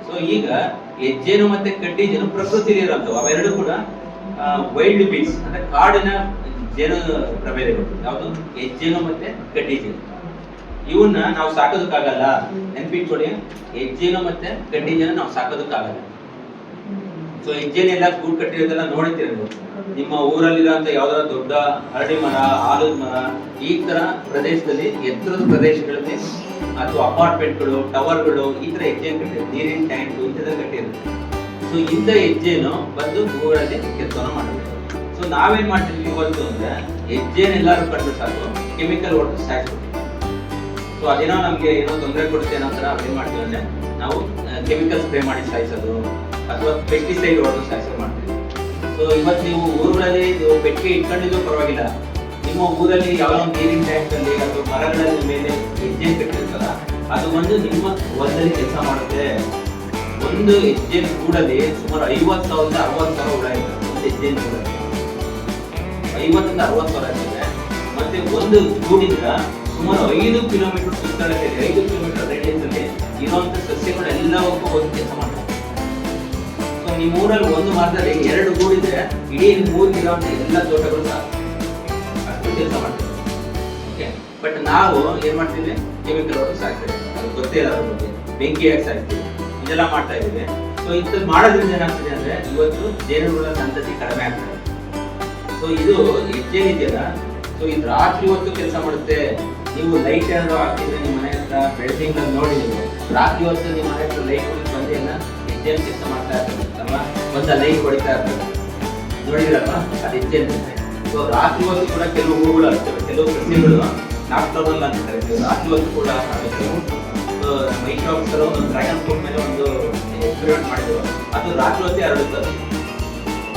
ಸೊ ಈಗ ಹೆಜ್ಜೇನು ಮತ್ತೆ ಕಡ್ಡಿ ಜೇನು ಪ್ರಕೃತಿಯಲ್ಲಿ ಇರುತ್ತವೆ. ಅವೆರಡು ಕೂಡ ವೈಲ್ಡ್ ಬೀಸ್ ಅಂದ್ರೆ ಕಾಡಿನ ಜೇನು ಪ್ರಭೇದಗಳು. ಯಾವುದು? ಹೆಜ್ಜೇನು ಮತ್ತೆ ಕಡ್ಡಿ ಜೇನು. ಇವನ್ನ ನಾವು ಸಾಕೋದಕ್ಕಾಗಲ್ಲ, ನೆನ್ಪಿಟ್ಕೊಳ್ಳಿ. ಹೆಜ್ಜೇನು ಮತ್ತೆ ಕಡ್ಡಿ ಜೇನು ನಾವು ಸಾಕೋದಕ್ಕಾಗಲ್ಲ. ಸೊ ಹೆಜ್ಜೇನೆಲ್ಲ ಗೂಡು ಕಟ್ಟಿರೋದೆಲ್ಲ ನೋಡಿರ್ತೀರ ನೀವು. ನಿಮ್ಮ ಊರಲ್ಲಿರುವಂತ ಯಾವ್ದಾದ್ರು ದೊಡ್ಡ ಹರಡಿ ಮರ, ಆಲದ ಮರ, ಈ ತರ ಪ್ರದೇಶದಲ್ಲಿ, ಎತ್ತರದ ಪ್ರದೇಶಗಳಲ್ಲಿ ಅಥವಾ ಅಪಾರ್ಟ್ಮೆಂಟ್ಗಳು, ಟವರ್ಗಳು, ಈ ತರ ಹೆಜ್ಜೆಯನ್ನು ಕಟ್ಟಿರುತ್ತೆ, ನೀರಿನ ಟ್ಯಾಂಕ್ ಇಂಥದ್ದು ಕಟ್ಟಿರುತ್ತೆ. ಸೊ ಇಂಥ ಹೆಜ್ಜೆನು ಬಂದು ಹೂಗಳಲ್ಲಿ ಕೆಲಸವನ್ನು ಮಾಡಬೇಕು. ಸೊ ನಾವೇನ್ ಮಾಡ್ತೀವಿ ಇವತ್ತು ಅಂದ್ರೆ, ಹೆಜ್ಜೆನೆಲ್ಲರೂ ಕಟ್ಟಲು ಸಾಕು ಕೆಮಿಕಲ್ ಹೊಡೆದು ಸಾಯಿಸ್ಬಿಡ್ತೀವಿ. ಸೊ ಅದೇನೋ ನಮ್ಗೆ ಏನೋ ತೊಂದರೆ ಕೊಡುತ್ತೆ ಅನ್ನೋ ತರ ಏನ್ ಮಾಡ್ತೀವಿ ಅಂದ್ರೆ, ನಾವು ಕೆಮಿಕಲ್ ಸ್ಪ್ರೇ ಮಾಡಿ ಸಾಯಿಸೋದು ಅಥವಾ ಪೆಸ್ಟಿಸೈಡ್ ಹೊಡೆದು ಸಾಯಿಸೋದು ಮಾಡ್ತೀವಿ. ಸೊ ಇವತ್ತು ನೀವು ಊರುಗಳಲ್ಲಿ ನೀವು ಪೆಟ್ಟಿಗೆ ಇಟ್ಕೊಂಡಿದ್ದು ಪರವಾಗಿಲ್ಲ, ನಿಮ್ಮ ಊರಲ್ಲಿ ಯಾವ ನೀರಿನ ಟ್ಯಾಂಕ್ ಅಲ್ಲಿ ಅಥವಾ ಮರಗಳ ಮೇಲೆ ಹೆಜ್ಜೆ ಕಟ್ಟಿರ್ತಾರ, ಅದು ಒಂದು ನಿಮ್ಮ ಹೊಲದಲ್ಲಿ ಕೆಲಸ ಮಾಡುತ್ತೆ. ಒಂದು ಹೆಜ್ಜೆ ಕೂಡಲಿ ಸುಮಾರು 50,000 60,000 ಹುಳ ಇರ್ತದೆ. ಒಂದು ಹೆಜ್ಜೆ ಕೂಡ 50,000 60,000 ಇರ್ತದೆ. ಮತ್ತೆ ಒಂದು ಗೂಡಿಂದ ಸುಮಾರು 5 ಕಿಲೋಮೀಟರ್ ಸುತ್ತಳತೆ, 5 ಕಿಲೋಮೀಟರ್ ರೇಡಿಯಸ್ ಅಲ್ಲಿ ಇರುವಂತ ಸಸ್ಯಗಳೆಲ್ಲವಕ್ಕೂ ಒಂದು ಕೆಲಸ ಮಾಡ್ತಾರೆ. ಸೊ ನಿಮ್ಮ ಊರಲ್ಲಿ ಒಂದು ಮರದಲ್ಲಿ 2 ಗೂಡಿದ್ರೆ ಇಡೀ ಊರಿಗಿರುವಂತ ಎಲ್ಲ ತೋಟಗಳು ಅಷ್ಟು ಕೆಲಸ ಮಾಡ್ತಾರೆ. ಓಕೆ, ಬಟ್ ನಾವು ಏನ್ ಮಾಡ್ತೀವಿ? ಕೆಮಿಕಲ್ ಹೊಡೆದು ಸಾಕ್ತೀವಿ. ಅದು ಗೊತ್ತೇ ಇಲ್ಲ, ಅದ್ರ ಬಗ್ಗೆ ಬೆಂಕಿ ಹಾಕಿ ಸಾಕ್ತೀವಿ, ಇದೆಲ್ಲ ಮಾಡ್ತಾ ಇದ್ದೀವಿ. ಸೊ ಇಂಥದ್ದು ಮಾಡೋದ್ರಿಂದ ಏನಾಗ್ತದೆ ಅಂದ್ರೆ, ಇವತ್ತು ಜೇನುಹುಳ ಸಂತತಿ ಕಡಿಮೆ ಆಗ್ತದೆ. ಸೊ ಇದು ಹೆಜ್ಜೇನಿದೆಯಲ್ಲ, ಸೊ ಇದು ರಾತ್ರಿ ಹೊತ್ತು ಕೆಲಸ ಮಾಡುತ್ತೆ. ನೀವು ಲೈಟ್ ಏನಾದ್ರು ಹಾಕಿದ್ರೆ ನಿಮ್ಮ ಮನೆ ಹತ್ರ ಬೆಳದಿಂಗ್ ನೋಡಿ, ನೀವು ರಾತ್ರಿ ಹೊತ್ತು ನಿಮ್ಮ ಮನೆ ಹತ್ರ ಲೈಟ್ ಹೊಡಿದು ಬಂದೇನ ಹೆಜ್ಜೆ ಕೆಲಸ ಮಾಡ್ತಾ ಇರ್ತದೆ ಅಲ್ವಾ, ಒಂದ ಲೈಟ್ ಹೊಡಿತಾ ಇರ್ತದೆ, ನೋಡಿದ್ರಲ್ವಾ? ಅದು ಹೆಜ್ಜೆ ಅಂತ. ಸೊ ರಾತ್ರಿ ಹೊತ್ತು ಕೂಡ ಕೆಲವು ಹೂಗಳು ಆಗ್ತವೆ, ಕೆಲವು ಸಸ್ಯಗಳು ನಾಕ್ಟೋನಲ್ ಅಂತ ಕರಿತೀವಿ, ರಾತ್ರಿ ಹೊತ್ತು ಕೂಡ ಆಗುತ್ತೆ. ನಮ್ಮ ಐಶಾಪ್ಸರ್ ಒಂದು ಡ್ರ್ಯಾಗನ್ ಫ್ರೂಟ್ ಮೇಲೆ ಒಂದು ಎಕ್ಸ್ಪೆರಿಮೆಂಟ್ ಮಾಡಿದ್ರು, ಅದು ರಾತ್ರಿ ಹೊತ್ತೇ ಹರಡುತ್ತದೆ.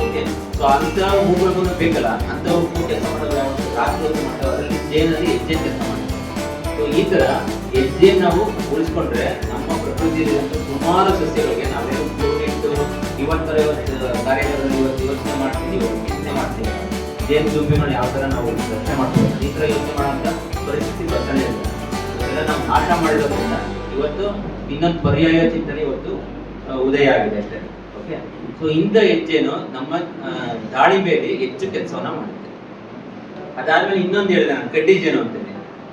ಓಕೆ, ಸೊ ಅಂತ ಹೂಗಳು ಬೇಕಲ್ಲ, ಅಂತ ಹೂ ಕೆಲಸ ಮಾಡೋದು ರಾತ್ರಿ ಹೊತ್ತು ಮಾಡ್ತಾರೆ, ಅದರಲ್ಲಿ ಜೇನಲ್ಲಿ ಹೆಜ್ಜೆ ಕೆಲಸ ಮಾಡ್ತಾರೆ. ಸೊ ಈ ತರ ಹೆಜ್ಜೆ ನಾವು ಉಳಿಸ್ಕೊಂಡ್ರೆ ನಮ್ಮ ಪ್ರಕೃತಿಯಲ್ಲಿರುವಂಥ ಸುಮಾರು ಸಸ್ಯಗಳಿಗೆ ನಾವೇನು ಇಟ್ಟು ಇವತ್ತರ ಕಾರ್ಯಗಳಲ್ಲಿ ಯೋಚನೆ ಮಾಡ್ತೀವಿ, ಚಿಂತೆ ಮಾಡ್ತೀವಿ, ಜೇನು ದುಂಬಿಗಳನ್ನ ಯಾವ ತರ ನಾವು ರಕ್ಷಣೆ ಮಾಡ್ತೀವಿ, ಈ ತರ ಯೋಚನೆ ಮಾಡುವಂತ ಪರಿಸ್ಥಿತಿ ಬರ್ತಾನೆ ಇಲ್ಲ. ಇದೆಲ್ಲ ನಾವು ನಾಶ ಮಾಡಿರೋದ್ರಿಂದ ಇವತ್ತು ಇನ್ನೊಂದು ಪರ್ಯಾಯ ಚಿಂತನೆ ಇವತ್ತು ಉದಯ ಆಗಿದೆ ಅಷ್ಟೇ. ಓಕೆ, ಸೊ ಇಂಥ ಹೆಜ್ಜೆನು ನಮ್ಮ ದಾಳಿಂಬೆಯಲ್ಲಿ ಹೆಚ್ಚು ಕೆಲಸವನ್ನ ಮಾಡುತ್ತೆ. ಅದಾದ್ಮೇಲೆ ಇನ್ನೊಂದು ಹೇಳಿದೆ ನಾನು, ಕಡ್ಡಿ ಜೇನು ಅಂತೀನಿ.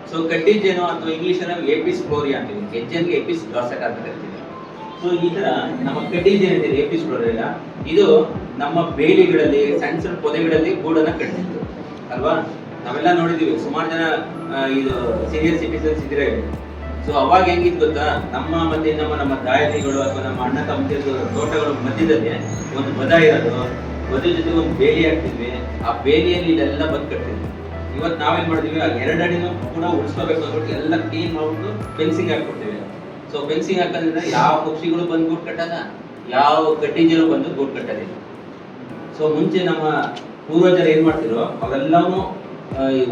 ಸೊ ಕಡ್ಡಿ ಜೇನು ಅಥವಾ ಇಂಗ್ಲಿಷ್ ಅಲ್ಲಿ ಏಪಿಸ್ ಫ್ಲೋರಿಯಾ ಅಂತೀವಿ, ಹೆಜ್ಜೆನ್ಗೆ ಏಪಿಸ್ ಡಾರ್ಸೆಟಾ ಅಂತ ಕರಿತೀವಿ. ಸೊ ಈ ತರ ನಮ್ಮ ಕಡ್ಡಿ ಜೇನು ಇದೆ, ಏಪಿಸ್ ಫ್ಲೋರಿಯಾ, ಇದು ನಮ್ಮ ಬೇಲಿಗಳಲ್ಲಿ, ಸಣ್ಣ ಸಣ್ಣ ಪೊದೆಗಳಲ್ಲಿ ಗೂಡನ್ನ ಕಟ್ತಿತ್ತು ಅಲ್ವಾ. ನಾವೆಲ್ಲ ನೋಡಿದೀವಿ, ಸುಮಾರು ಜನ ಇದು ಸೀನಿಯರ್ ಸಿಟಿಸನ್ಸ್ ಇದ್ರೆ. ಸೊ ಅವಾಗ ಹೆಂಗಿತ್ತು ಗೊತ್ತಾ, ನಮ್ಮ ಮತ್ತೆ ನಮ್ಮ ದಾಯಾದಿಗಳು ಅಥವಾ ನಮ್ಮ ಅಣ್ಣ ತಮ್ಮದಿರು ತೋಟಗಳ ಮಧ್ಯದಲ್ಲಿ ಒಂದು ಬದ ಇರೋದು, ಬದ ಜೊತೆ ಒಂದು ಬೇಲಿ ಹಾಕ್ತಿದ್ವಿ, ಆ ಬೇಲಿಯಲ್ಲಿ ಇದೆಲ್ಲ ಬಂದು ಕಟ್ತಿದ್ವಿ. ಇವತ್ತು ನಾವೇನ್ ಮಾಡಿದ್ವಿ, ಆ 2 ಅಡಿನೂ ಕೂಡ ಉಳಿಸ್ಕೋಬೇಕು ಅಂದ್ಬಿಟ್ಟು ಎಲ್ಲ ಕ್ಲೀನ್ ಮಾಡ್ಬಿಟ್ಟು ಫೆನ್ಸಿಂಗ್ ಹಾಕ್ಬಿಡ್ತೀವಿ. ಸೊ ಫೆನ್ಸಿಂಗ್ ಹಾಕೋದ್ರಿಂದ ಯಾವ ಪಕ್ಷಿಗಳು ಬಂದು ಗೂಡು ಕಟ್ಟಲ್ಲ, ಯಾವ ಕಡ್ಡಿ ಜೇನು ಬಂದು ಗೂಡು ಕಟ್ಟೋದಿಲ್ಲ. ಸೊ ಮುಂಚೆ ನಮ್ಮ ಪೂರ್ವಜರು ಏನ್ ಮಾಡ್ತಿರೋ ಅವೆಲ್ಲವೂ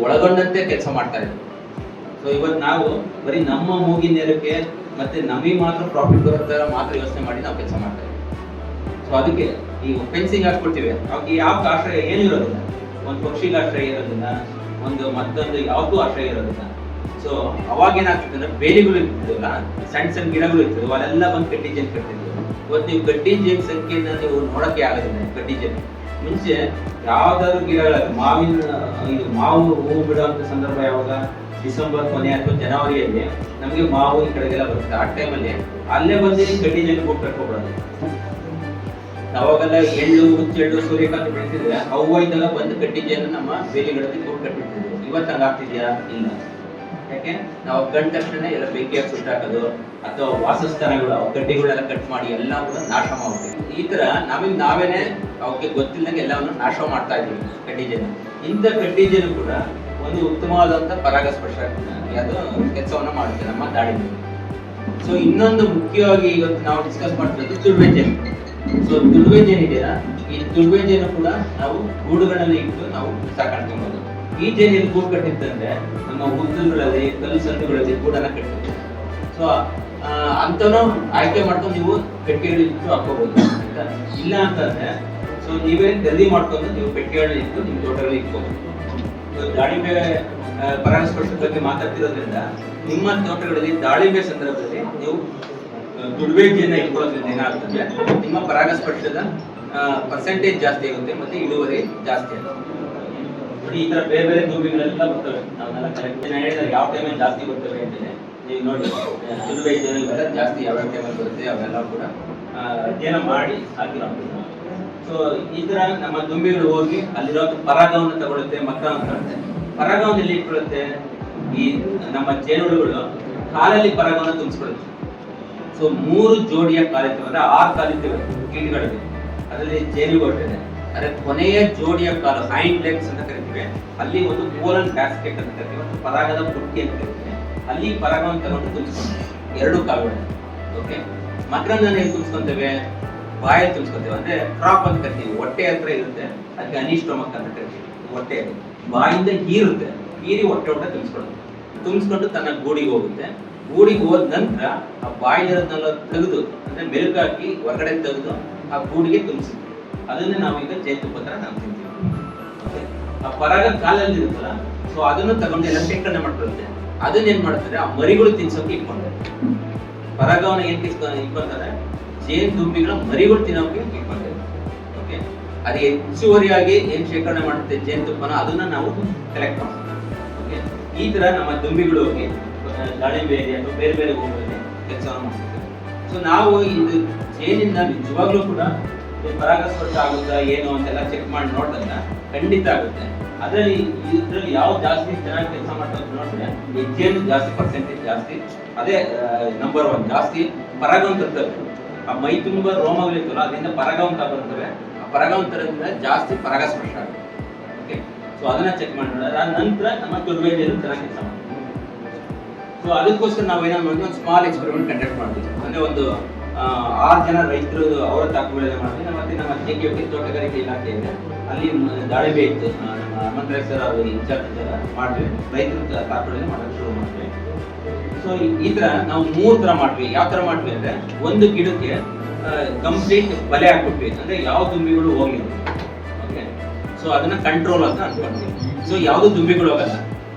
ಒಳಗೊಂಡಂತೆ ಕೆಲಸ ಮಾಡ್ತಾ ಇದ್ರು. ಸೊ ಇವತ್ತು ನಾವು ಬರೀ ನಮ್ಮ ಮೂಗಿನ ನೇರಕ್ಕೆ ಮತ್ತೆ ನಮಗೆ ಮಾತ್ರ ಪ್ರಾಫಿಟ್ ಬರೋ ಥರ ಮಾತ್ರ ಯೋಚನೆ ಮಾಡಿ ನಾವು ಕೆಲಸ ಮಾಡ್ತಾ ಇದ್ದೀವಿ. ಸೊ ಅದಕ್ಕೆ ಈ ಫೆನ್ಸಿಂಗ್ ಹಾಕ್ಬಿಡ್ತೀವಿ, ಅವಾಗ ಯಾವ ಆಶ್ರಯ ಏನೂ ಇರೋದಿಲ್ಲ, ಒಂದು ಪಕ್ಷಿಗೆ ಆಶ್ರಯ ಇರೋದಿಲ್ಲ, ಒಂದು ಮತ್ತೊಂದು ಯಾವ್ದು ಆಶ್ರಯ ಇರೋದಿಲ್ಲ. ಸೊ ಅವಾಗ ಏನಾಗ್ತದೆ ಅಂದ್ರೆ ಬೇಲಿಗಳು ಇರ್ತಿದ್ವಲ್ಲ, ಸಣ್ಣ ಸಣ್ಣ ಗಿಡಗಳು ಇರ್ತದೆ, ಅಲ್ಲೆಲ್ಲ ಬಂದು ಕಡ್ಡಿ ಜೇನು ಕಟ್ತಿದ್ವಿ. ಇವತ್ತು ನೀವು ಕಡ್ಡಿ ಜೇನು ಸಂಖ್ಯೆನ ನೀವು ನೋಡಕ್ಕೆ ಆಗೋದಿಲ್ಲ. ಕಡ್ಡಿ ಜೇನು ಮುಂಚೆ ಯಾವ್ದಾದ್ರು ಗಿಡಗಳ ಮಾವು ಹೂವು ಬಿಡುವಂತ ಸಂದರ್ಭ ಯಾವಾಗ ಡಿಸೆಂಬರ್ ಕೊನೆ ಅಥವಾ ಜನವರಿಯಲ್ಲಿ ನಮಗೆ ಮಾವು ಈ ಕಡೆಗೆಲ್ಲ ಬರುತ್ತೆ. ಆ ಟೈಮಲ್ಲಿ ಅಲ್ಲೇ ಬಂದು ಕಡ್ಡಿ ಜೇನು ಗೂಡು ಕಟ್ಕೊಬಿಡೋದು. ಅವಾಗೆಲ್ಲ ಎಳ್ಳು ಹುಚ್ಚೆಳ್ಳು ಸೂರ್ಯಕಾಂತಿ ಬೆಳೆಸಿದ್ರೆ ಅವು ಇದ್ದಾಗ ಬಂದು ಕಡ್ಡಿ ಜೇನು ನಮ್ಮ ಬೇಲಿಗಳಲ್ಲಿ ಗೂಡು ಕಟ್ಬಿಡ್ತಿದ್ವಿ. ಇವತ್ತು ಹಂಗಾಗ್ತಿದ್ಯಾ? ಇಲ್ಲ. ಯಾಕೆ? ನಾವು ಕಂಡ ತಕ್ಷಣ ಎಲ್ಲ ಬೆಂಕಿಯಾಗಿ ಸುಟ್ಟಾಕೋದು ಅಥವಾ ವಾಸಸ್ಥಾನಗಳು ಕಡ್ಡಿಗಳೆಲ್ಲ ಕಟ್ ಮಾಡಿ ಎಲ್ಲ ಕೂಡ ನಾಶ ಮಾಡ್ತೀವಿ. ಈ ತರ ನಮಗೆ ನಾವೇನೆ ಅವಕ್ಕೆ ಗೊತ್ತಿಲ್ಲದಂಗೆ ಎಲ್ಲವನ್ನು ನಾಶ ಮಾಡ್ತಾ ಇದ್ದೀವಿ ಕಡ್ಡಿ ಜೇನು. ಇಂಥ ಕಡ್ಡಿ ಜೇನು ಕೂಡ ಒಂದು ಉತ್ತಮವಾದಂತ ಪರಾಗಸ್ಪರ್ಶ ಅದು ಕೆಲಸವನ್ನ ಮಾಡುತ್ತೆ ನಮ್ಮ ದಾಳಿಂಬೆ. ಸೊ ಇನ್ನೊಂದು ಮುಖ್ಯವಾಗಿ ಇವತ್ತು ನಾವು ಡಿಸ್ಕಸ್ ಮಾಡ್ತಿರೋದು ತುಳುವೆ ಜೇನು. ಸೊ ತುಳುವೆ ಜೇನು ಇದೆಯಾ, ಈ ತುಳುವೆ ಜೇನು ಕೂಡ ನಾವು ಗೂಡುಗಳಲ್ಲಿ ಇಟ್ಟು ನಾವು ಸಾಕಾಣಿಕೆ. ಈ ಜೇನು ಗೂಡು ಕಟ್ಟಿತ್ತಂದ್ರೆ ನಮ್ಮ ಹುತ್ತುಗಳಲ್ಲಿ ಕಲ್ಲು ಸಂದುಗಳಲ್ಲಿ ಗೂಡನ್ನ ಕಟ್ಟಿರ್ತೀವಿ. ಸೊ ಅಂತನೂ ಆಯ್ಕೆ ಮಾಡ್ಕೊಂಡು ನೀವು ಪೆಟ್ಟಿಗೆಗಳು ಇಟ್ಟು ಹಾಕೋಬಹುದು. ಇಲ್ಲ ಅಂತಂದ್ರೆ ಸೊ ನೀವೇ ಗದ್ದಿ ಮಾಡ್ಕೊಂಡು ನೀವು ಪೆಟ್ಟಿಗೆಗಳನ್ನ ಇಟ್ಟು ನಿಮ್ಮ ತೋಟಗಳಲ್ಲಿ ಇಟ್ಕೋಬಹುದು. ದಾಳಿಂಬೆ ಪರಾಗಸ್ಪರ್ಶದ ಬಗ್ಗೆ ಮಾತಾಡ್ತಿರೋದ್ರಿಂದ ನಿಮ್ಮ ತೋಟಗಳಲ್ಲಿ ದಾಳಿಂಬೆ ಸಂದರ್ಭದಲ್ಲಿ ನೀವು ತುಳುವೆ ಜೇನ ಇಟ್ಕೊಳ್ಳೋದ್ರಿಂದ ಏನಾಗ್ತದೆ, ನಿಮ್ಮ ಪರಾಗಸ್ಪರ್ಶದ ಪರ್ಸೆಂಟೇಜ್ ಜಾಸ್ತಿ ಆಗುತ್ತೆ ಮತ್ತೆ ಇಳುವರಿ ಜಾಸ್ತಿ ಆಗುತ್ತೆ. ನೋಡಿ ಈ ತರ ಬೇರೆ ಬೇರೆ ದುಂಬಿಗಳೆಲ್ಲ ಬರ್ತವೆ. ನಾವೆಲ್ಲ ಕರೆಕ್ಟ್ ಹೇಳಿದ್ರೆ ಯಾವ ಟೈಮಲ್ಲಿ ಜಾಸ್ತಿ ಬರ್ತವೆ ಅಂತೇಳಿ ನೀವು ನೋಡಿ. ತುಳುವೆ ಜೇನು ಇವೆಲ್ಲ ಜಾಸ್ತಿ ಯಾವ್ಯಾವ ಟೈಮಲ್ಲಿ ಬರುತ್ತೆ ಅವೆಲ್ಲ ಕೂಡ ಅಧ್ಯಯನ ಮಾಡಿ ಹಾಕಿರೋದು. ಸೊ ಈ ತರ ನಮ್ಮ ದುಂಬಿಗಳು ಹೋಗಿ ಅಲ್ಲಿರೋ ಪರಾಗವನ್ನು ತಗೊಳುತ್ತೆ, ಮಕ್ಕಳನ್ನು ತಗೊಳುತ್ತೆ. ಪರಾಗವನ್ನು ಎಲ್ಲಿ ಇಟ್ಕೊಳ್ಳುತ್ತೆ? ಈ ನಮ್ಮ ಜೇನುಹುಳುಗಳು ಕಾಲಲ್ಲಿ ಪರಾಗವನ್ನು ತುಂಬಿಸ್ಕೊಳ್ಳುತ್ತೆ. ಸೊ 3 ಜೋಡಿಯ ಕಾಲಿರ್ತವೆ, ಅಂದ್ರೆ 6 ಕಾಲಿರ್ತವೆ ಕೀಟಗಳಿಗೆ. ಅದರಲ್ಲಿ ಜೇನುಗೂಡಿದೆ. ಅದೇ ಕೊನೆಯ ಜೋಡಿಯ ಕಾಲು ಹೈಂಡ್ ಲೆಗ್ಸ್ ಅಂತ ಕರಿತೀವಿ. ಅಲ್ಲಿ ಒಂದು ಪೋಲನ್ ಬ್ಯಾಸ್ಕೆಟ್ ಅಂತ ಕರಿತೀವಿ, ಒಂದು ಪರಾಗದ ಬುಟ್ಟಿ ಅಂತ ಕರಿತೀವಿ. ಅಲ್ಲಿ ಪರಾಗವನ್ನು ತಗೊಂಡು ತುಂಬಿಸ್ಕೊಂತೀವಿ 2 ಕಾಲುಗಳು. ಓಕೆ, ಮಕ್ಕಳನ್ನ ಹೇಗೆ ತುಂಬಿಸ್ಕೊಂತೇವೆ? ಬಾಯಲ್ಲಿ ತುಂಬಿಸ್ಕೊಂತೇವೆ. ಅಂದ್ರೆ ಕ್ರಾಪ್ ಅಂತ ಕರಿತೀವಿ. ಹೊಟ್ಟೆ ಹತ್ರ ಇರುತ್ತೆ, ಅದಕ್ಕೆ ಅನಿಸ್ಟೊಮಕ್ ಅಂತ ಕರಿತೀವಿ. ಹೊಟ್ಟೆ ಬಾಯಿಂದ ಹೀರುತ್ತೆ, ಹೀರಿ ಹೊಟ್ಟೆ ತುಂಬಿಸ್ಕೊಂಡು ತನ್ನ ಗೂಡಿಗೆ ಹೋಗುತ್ತೆ. ಗೂಡಿಗೆ ಹೋದ ನಂತರ ಆ ಬಾಯಿದರನ್ನೆಲ್ಲ ತೆಗೆದು ಅಂದ್ರೆ ಮೆಲುಕು ಹಾಕಿ ಹೊರಗಡೆ ತೆಗೆದು ಆ ಗೂಡಿಗೆ ತುಂಬಿಸ್ತೀವಿ. ಅದನ್ನೇ ನಾವೀಗ ಜೇನುತುಪ್ಪ ತರ ನಾವು ತಿಂತೀವಿ. ಆ ಪರಾಗ ಕಾಲಲ್ಲಿ ಇರುತ್ತಲ್ಲ, ಸೊ ಅದನ್ನು ತಗೊಂಡು ಎಲ್ಲ ಶೇಖರಣೆ ಮಾಡ್ಕೊಳುತ್ತೆ. ಅದನ್ನೇನ್ ಮಾಡ್ತಾರೆ, ಆ ಮರಿಗಳು ತಿನ್ಸೋಕೆ ಇಟ್ಕೊಂತಾರೆ. ಪರಾಗವನ್ನ ಏನ್ ಇಟ್ಕೊಂತಾರೆ? ಜೇನು ದುಂಬಿಗಳ ಮರಿಗಳು ತಿನ್ನೋಕೆ ಇಟ್ಕೊಂತಾರೆ. ಓಕೆ, ಅದು ಹೆಚ್ಚುವರಿಯಾಗಿ ಏನ್ ಶೇಖರಣೆ ಮಾಡುತ್ತೆ ಜೇನುತುಪ್ಪನ, ಅದನ್ನ ನಾವು ಕಲೆಕ್ಟ್ ಮಾಡ್ತೀವಿ. ಓಕೆ, ಈ ತರ ನಮ್ಮ ದುಂಬಿಗಳು ಹೋಗಿ ದಾಳಿಂಬೆ ಅಥವಾ ಬೇರೆ ಬೇರೆ ಹೂಗಳಲ್ಲಿ ಕೆಲಸವನ್ನು ಮಾಡ್ತೀವಿ. ಸೊ ನಾವು ಇದು ಜೇನಿಂದ ನಿಜವಾಗ್ಲೂ ಕೂಡ ಪರಾಗಸ್ಪರ್ಶ ಆಗುತ್ತಾ ಏನು ಅಂತೆಲ್ಲ ಚೆಕ್ ಮಾಡಿ ನೋಡಿದಾಗ ಖಂಡಿತ ಆಗುತ್ತೆ. ಇದ್ರಲ್ಲಿ ಯಾವ್ದು ಜಾಸ್ತಿ ಚೆನ್ನಾಗಿ ಕೆಲಸ ಮಾಡ್ತಾರೆ ನೋಡಿದ್ರೆ ಹೆಜ್ಜೆನು ಜಾಸ್ತಿ, ಪರ್ಸೆಂಟೇಜ್ ಜಾಸ್ತಿ, ಅದೇ ನಂಬರ್ 1 ಜಾಸ್ತಿ ಪರಾಗವನ್ನು ತರ್ತವೆ. ಆ ಮೈ ತುಂಬ ರೋಮಗಳಿರ್ತಲ್ಲ, ಅದರಿಂದ ಪರಾಗವನ್ನು ತಗೊಳ್ತವೆ. ಆ ಪರಾಗವನ್ನು ತರೋದ್ರಿಂದ ಜಾಸ್ತಿ ಪರಾಗಸ್ಪರ್ಶ ಆಗುತ್ತೆ. ಓಕೆ, ಸೊ ಅದನ್ನ ಚೆಕ್ ಮಾಡಿ ನೋಡಿದ್ರೆ ಆ ನಂತರ ನಮ್ಮ ತುಳುವೆ ಜೇನು ಚೆನ್ನಾಗಿ ಕೆಲಸ ಮಾಡ್ತೀವಿ. ಸೊ ಅದಕ್ಕೋಸ್ಕರ ನಾವು ಏನಾದ್ರು ಮಾಡಿದ್ವಿ, ಒಂದು ಸ್ಮಾಲ್ ಎಕ್ಸ್ಪೆರಿಮೆಂಟ್ ಕಂಡಕ್ಟ್ ಮಾಡ್ತೀವಿ. ಅಂದ್ರೆ ಒಂದು 6 ಜನ ರೈತರು ಅವರ ತಾಕುಗಳನ್ನ ಮಾಡಿದ್ವಿ. ಮತ್ತೆ ನಮ್ಮ JKVT ತೋಟಗಾರಿಕೆ ಇಲಾಖೆ ಇದೆ, ಅಲ್ಲಿ ದಾಳಿಂಬೆ ಇತ್ತು. ನಮ್ಮ ಹನುಮಂತರಾಯ್ ಸರ್ ಅವರು ಇನ್ಚಾರ್ಜ್ ಮಾಡಿದ್ವಿ. ರೈತರ ತಾಕುಗಳನ್ನ ಮಾಡೋಕೆ ಶುರು ಮಾಡಿದ್ವಿ. ಸೊ ಈ ತರ ನಾವು 3 ತರ ಮಾಡ್ತೀವಿ. ಯಾವ ತರ ಮಾಡ್ತೀವಿ ಅಂದ್ರೆ, ಒಂದು ಗಿಡಕ್ಕೆ ಕಂಪ್ಲೀಟ್ ಬಲೆ ಹಾಕ್ಬಿಟ್ವಿ, ಅಂದ್ರೆ ಯಾವ ದುಂಬಿಗಳು ಹೋಗಿಲ್ಲ. ಓಕೆ, ಸೊ ಅದನ್ನ ಕಂಟ್ರೋಲ್ ಅಂತ ಅನ್ಕೊಂತೀವಿ. ಸೊ ಯಾವ್ದು ದುಂಬಿಗಳು ಹೋಗಲ್ಲ.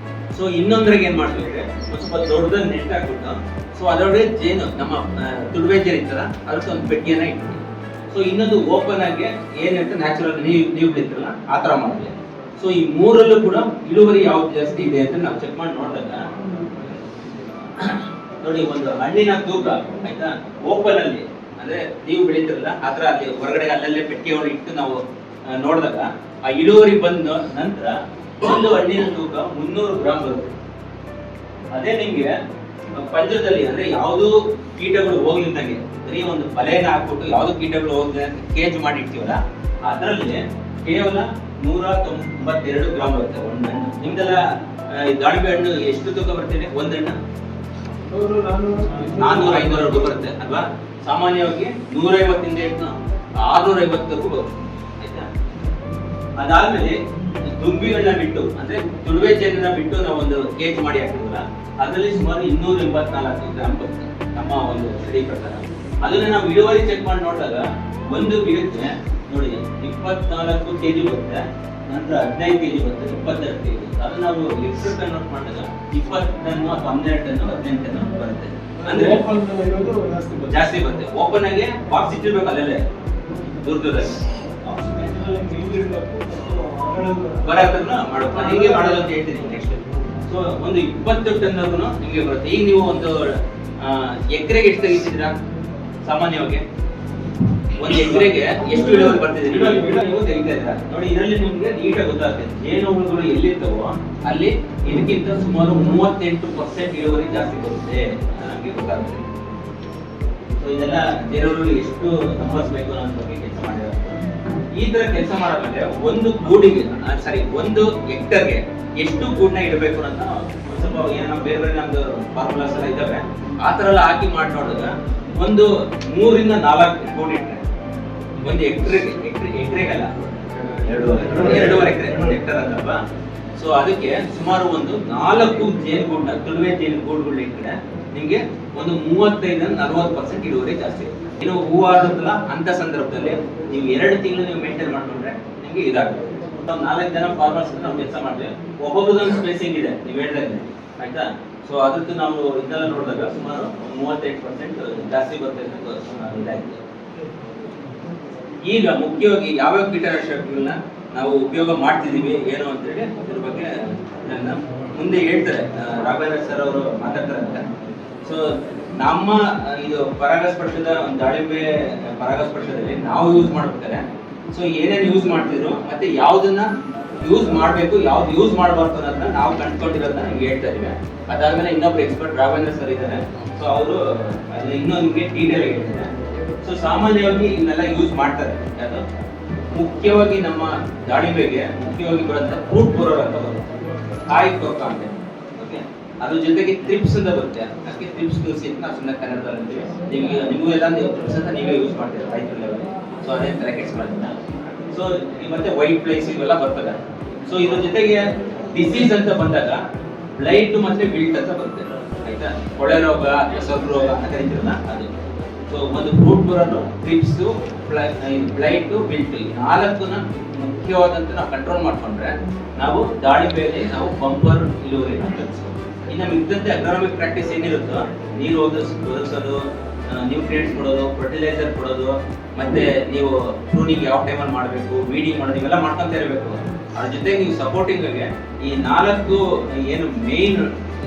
ಸೊ ಇನ್ನೊಂದ್ರಾಗ ಏನ್ ಮಾಡ್ತೀವಿ ಅಂದ್ರೆ, ಒಂದು ಸ್ವಲ್ಪ ದೊಡ್ಡದಾಗಿ ನೆಟ್ ಹಾಕ್ಬಿಟ್ಟು, ಸೊ ಅದರೊಳಗೆ ಜೇನು ನಮ್ಮ ತುಳುವೆ ಜೇನು ಇರ್ತಲ್ಲ, ಅದಕ್ಕೆ ಒಂದು ಪೆಟ್ಟಿಗೆನ ಇಟ್ಬಿಟ್ಟು, ಸೊ ಇನ್ನೊಂದು ಓಪನ್ ಆಗಿ ಏನಿರುತ್ತೆ ನ್ಯಾಚುರಲ್ ನೀವು ಬಿಡ್ತಿರಲ್ಲ ಆ ತರ ಮಾಡ್ತೀವಿ. ಸೊ ಈ 3ರಲ್ಲೂ ಕೂಡ ಇಳುವರಿ ಯಾವ್ದು ಜಾಸ್ತಿ ಇದೆ ಅಂತ ನಾವು ಚೆಕ್ ಮಾಡಿ ನೋಡಿದಾಗ ನೋಡಿ, ಒಂದು ಹಣ್ಣಿನ ತೂಕ ಆಯ್ತಾ, ಓಪನ್ ಅಲ್ಲಿ ಅಂದ್ರೆ ನೀವು ಬೆಳೀತಿರಲ್ಲ ಆ ತರ ಅಲ್ಲಿ ಹೊರಗಡೆ ಅಲ್ಲಲ್ಲೇ ಪೆಟ್ಟಿಗೆಯನ್ನು ಇಟ್ಟು ನಾವು ನೋಡಿದಾಗ ಆ ಇಳುವರಿ ಬಂದ ನಂತರ ಒಂದು ಹಣ್ಣಿನ ತೂಕ 300 ಗ್ರಾಮ್ ಬರುತ್ತೆ. ಅದೇ ನಿಮ್ಗೆ ಪಂಜರದಲ್ಲಿ ಅಂದ್ರೆ ಯಾವ್ದು ಕೀಟಗಳು ಹೋಗ್ಲಿದ್ದಂಗೆ ಬರೀ ಒಂದು ಬಲೆನ ಹಾಕ್ಬಿಟ್ಟು ಯಾವ್ದು ಕೀಟಗಳು ಹೋಗದೆ ಕೇಜ್ ಮಾಡಿ ಇಡ್ತೀವಲ್ಲ, ಅದರಲ್ಲಿ ಕೇವಲ 192 ಗ್ರಾಮ್ ಬರುತ್ತೆ ಒಂದು ಹಣ್ಣು. ನಿಮ್ದೆಲ್ಲ ದಾಳಿಂಬೆ ಹಣ್ಣು ಎಷ್ಟು ತೂಕ ಬರ್ತದೆ? ಒಂದು ಹಣ್ಣು 400-500 ಬರುತ್ತೆ ಅಲ್ವಾ? ಸಾಮಾನ್ಯವಾಗಿ 150 ಇಂದ 650 ಬರುತ್ತೆ. ಆಯ್ತಾ? ಅದಾದ್ಮೇಲೆ ದುಂಬಿಗಳನ್ನ ಬಿಟ್ಟು ಅಂದ್ರೆ ತುಳುವೆ ಜೇನನ್ನ ಬಿಟ್ಟು ನಾವು ಒಂದು ಕೇಜ್ ಮಾಡಿ ಹಾಕಿದ್ವಲ್ಲ, ಅದರಲ್ಲಿ ಸುಮಾರು 284 ಗ್ರಾಮ್ ಬರುತ್ತೆ ನಮ್ಮ ಒಂದು ಸ್ಟಡಿ ಪ್ರಕಾರ. ಅದನ್ನ ನಾವು ಇಳುವರಿ ಚೆಕ್ ಮಾಡಿ ನೋಡಿದಾಗ ಒಂದು ಗಿಡಕ್ಕೆ ನೋಡಿ 24 kg ಬರುತ್ತೆ, ನಂತರ 15 kg ಬರುತ್ತೆ, 22 kg. ಅದನ್ನ ನಾವು ಲಿಟರ್ ಕನ್ವರ್ಟ್ ಮಾಡಿದಾಗ 20 ಟನ್ ಅಥವಾ 12 ಟನ್ 18 ಟನ್ ಬರುತ್ತೆ. ಅಂದ್ರೆ ಜಾಸ್ತಿ ಬರುತ್ತೆ. ಓಪನ್ ಆಗಿ ಬಾಕ್ಸ್ ಇಟ್ಟಿರ್ಬೇಕು ಅಲ್ಲೇ ದೂರದಲ್ಲಿ ಬರಕನ್ನ ಮಾಡಬೇಕು. ಹೀಗೆ ಮಾಡೋದು ಅಂತ ಹೇಳ್ತೀನಿ ನೆಕ್ಸ್ಟ್. ಸೊ ಒಂದು 20 ಟನ್ ನಿಮಗೆ ಬರುತ್ತೆ. ಈಗ ನೀವು ಒಂದು ಎಕರೆಗೆ ಎಷ್ಟು ತೆಗಿತಿದ್ದೀರಾ ಸಾಮಾನ್ಯವಾಗಿ? ಒಂದು ಎಕರೆಗೆ ಎಷ್ಟು ಇಳುವರಿ ಬರ್ತಿದೆ ನೀವು ತೆಗಿತಾ ಇದ್ದೀರಾ ನೋಡಿ. ಇದರಲ್ಲಿ ನಿಮ್ಗೆ ನೀಟಾಗಿ ಗೊತ್ತಾಗ್ತದೆ ಜೇನುಹುಳುಗಳು ಎಲ್ಲಿರ್ತಾವೋ ಅಲ್ಲಿ ಇದಕ್ಕಿಂತ ಸುಮಾರು 38% ಇಳುವರಿ ಜಾಸ್ತಿ ಬರುತ್ತೆ ನಮಗೆ ಗೊತ್ತಾಗ್ತದೆ. ಸೊ ಇದೆಲ್ಲ ಜೇನುಹುಳುಗಳು ಎಷ್ಟು ಸಂಭವಿಸಬೇಕು ಅನ್ನೋ ಬಗ್ಗೆ ಕೆಲಸ ಮಾಡಿರೋ. ಈ ತರ ಕೆಲಸ ಮಾಡಾದ್ಮೇಲೆ ಒಂದು ಗೂಡಿಗೆ ಒಂದು ಹೆಕ್ಟರ್ಗೆ ಎಷ್ಟು ಗೂಡನ್ನ ಇಡಬೇಕು ಅಂತ ಸ್ವಲ್ಪ ಏನೋ ಬೇರೆ ಬೇರೆ ನಮ್ದು ಫಾರ್ಮುಲಾಸ್ ಎಲ್ಲ ಇದಾವೆ. ಆ ತರ ಎಲ್ಲ ಹಾಕಿ ಮಾಡಿ ನೋಡಿದಾಗ ಒಂದು 3 ರಿಂದ 4 ಗೂಡು ಇಟ್ಟರೆ ಒಂದು ಎಕರೆಗಲ್ಲ 2.5 ಎಕರೆ ಒಂದು ಹೆಕ್ಟರ್ ಅಲ್ಲವಾ. ಸೊ ಅದಕ್ಕೆ ಸುಮಾರು ಒಂದು 4 ಜೇನುಗೂಡನ್ನ ತುಳುವೆ ಜೇನುಗೂಡುಗಳು ಇಟ್ಟರೆ ನಿಮ್ಗೆ ಒಂದು 35-40% ಇಳುವರಿ ಜಾಸ್ತಿ ಇರುತ್ತೆ. ಇನ್ನು ಹೂವು ಆಗುತ್ತಲ್ಲ ಅಂತ ಸಂದರ್ಭದಲ್ಲಿ ನೀವು 2 ತಿಂಗಳು ನೀವು ಮೇಂಟೈನ್ ಮಾಡ್ಕೊಂಡ್ರೆ ನಿಮ್ಗೆ ಇದಾಗುತ್ತೆ. ನಾವು 4 ಜನ ಫಾರ್ಮರ್ಸ್ ನಾವು ಕೆಲಸ ಮಾಡ್ತೀವಿ. ಒಬ್ಬೊಬ್ಬರದೊಂದು ಸ್ಪೇಸಿಂಗ್ ಇದೆ ನೀವು ಹೇಳ್ದಂಗೆ, ಆಯ್ತಾ. ಸೊ ಅದಕ್ಕೆ ನಾವು ಇದೆಲ್ಲ ನೋಡಿದಾಗ ಸುಮಾರು 38% ಜಾಸ್ತಿ ಬರುತ್ತೆ ಅಂತ ಇದಾಯ್ತು. ಈಗ ಮುಖ್ಯವಾಗಿ ಯಾವ್ಯಾವ ಕೀಟನಾಶಕಗಳನ್ನ ನಾವು ಉಪಯೋಗ ಮಾಡ್ತಿದೀವಿ ಏನು ಅಂತೇಳಿ ಅದ್ರ ಬಗ್ಗೆ ನನ್ನ ಮುಂದೆ ಹೇಳ್ತಾರೆ ರಾಘವೇಂದ್ರ ಸರ್ ಅವರು ಮಾತಾಡ್ತಾರೆ. ಸೊ ನಮ್ಮ ಇದು ಪರಾಗಸ್ಪರ್ಶದ ದಾಳಿಂಬೆ ಪರಾಗಸ್ಪರ್ಶದಲ್ಲಿ ನಾವು ಯೂಸ್ ಮಾಡ್ಬೇಕಾದ್ರೆ ಸೊ ಏನೇನು ಯೂಸ್ ಮಾಡ್ತಿದ್ರು ಮತ್ತೆ ಯಾವ್ದನ್ನ ಯೂಸ್ ಮಾಡಬೇಕು ಯಾವ್ದು ಯೂಸ್ ಮಾಡಬಾರ್ದು ಅನ್ನೋದನ್ನ ನಾವು ಕಂಡುಕೊಂಡಿರೋದನ್ನ ನಿಮ್ಗೆ ಹೇಳ್ತಾ ಇದೀವಿ. ಅದಾದ್ಮೇಲೆ ಇನ್ನೊಬ್ರು ಎಕ್ಸ್ಪರ್ಟ್ ರಾಘವೇಂದ್ರ ಸರ್ ಇದ್ದಾರೆ. ಸೊ ಅವರು ಇನ್ನೂ ನಿಮಗೆ ಡೀಟೇಲ್ ಆಗಿ ಹೇಳ್ತಾರೆ. ಸೊ ಸಾಮಾನ್ಯವಾಗಿ ಇದನ್ನೆಲ್ಲ ಯೂಸ್ ಮಾಡ್ತಾರೆ. ಅದು ಮುಖ್ಯವಾಗಿ ನಮ್ಮ ದಾಳಿಂಬೆಗೆ ಮುಖ್ಯವಾಗಿ ಬರುವಂತ ಫ್ರೂಟ್ ಬೋರರ್ ಅಂತ ಬರುತ್ತೆ, ಕಾಯಿ ಕೊಕ್ಕ ಅಂತ. ಓಕೆ, ಅದ್ರ ಜೊತೆಗೆ ಟ್ರಿಪ್ಸ್ ಅಂತ ಬರುತ್ತೆ. ಅದಕ್ಕೆ ಟ್ರಿಪ್ಸ್ ಕಲಿಸಿ ನಾವು ಸುಮ್ಮನೆ ಕನ್ನಡದಲ್ಲಿ ನಿಮಗೂ ಎಲ್ಲ ಟ್ರಿಪ್ಸ್ ಅಂತ ನೀವೇ ಯೂಸ್ ಮಾಡ್ತೀರಾ ರೈತರ ಲೆವೆಲ್. ಸೊ ಅದೇ ಪ್ಯಾಕೆಟ್ಸ್ ಮಾಡ್ತೀರಾ. ಸೊ ಮತ್ತೆ ವೈಟ್ ಫ್ಲೈಸ್ ಇವೆಲ್ಲ ಬರ್ತದೆ. ಸೊ ಇದ್ರ ಜೊತೆಗೆ ಡಿಸೀಸ್ ಅಂತ ಬಂದಾಗ ಬ್ಲೈಟ್ ಮತ್ತೆ ವಿಲ್ಟ್ ಅಂತ ಬರುತ್ತೆ, ಆಯ್ತಾ. ಕೊಳೆ ರೋಗ ಅಥವಾ ಸೊರ್ಗು ರೋಗ ಅಂತ ಕರಿತೀರಲ್ಲ ಅದು. ಸೊ ಒಂದು ಫ್ರೂಟ್ ಬರೋದು ಟ್ರಿಪ್ಸ್, ಬ್ಲೈಟ್, ವಿಲ್ಟ್, ಈ 4ನ್ನ ಮುಖ್ಯವಾದಂತ ನಾವು ಕಂಟ್ರೋಲ್ ಮಾಡ್ಕೊಂಡ್ರೆ ನಾವು ದಾಳಿಂಬೆಯಲ್ಲಿ ನಾವು ಬಂಪರ್ ಇಳುವರಿನ ಗಳಿಸ್ಬೋದು. ಇನ್ನು ಮಿಕ್ಕಂತೆ ಅಗ್ರಾನಮಿಕ್ ಪ್ರಾಕ್ಟೀಸ್ ಏನಿರುತ್ತೋ ನೀರು ಒದಗಿಸೋದು, ನ್ಯೂಟ್ರಿಯೆಂಟ್ಸ್ ಕೊಡೋದು, ಫರ್ಟಿಲೈಸರ್ ಕೊಡೋದು, ಮತ್ತೆ ನೀವು ಪ್ರೂನಿಂಗ್ ಯಾವ ಟೈಮಲ್ಲಿ ಮಾಡಬೇಕು, ವೀಡಿಂಗ್ ಮಾಡೋದು, ಇವೆಲ್ಲ ಮಾಡ್ಕೊಂತ ಇರಬೇಕು. ಅದ್ರ ಜೊತೆಗೆ ನೀವು ಸಪೋರ್ಟಿಂಗ್ ಆಗಿ ಈ 4 ಏನು ಮೇನ್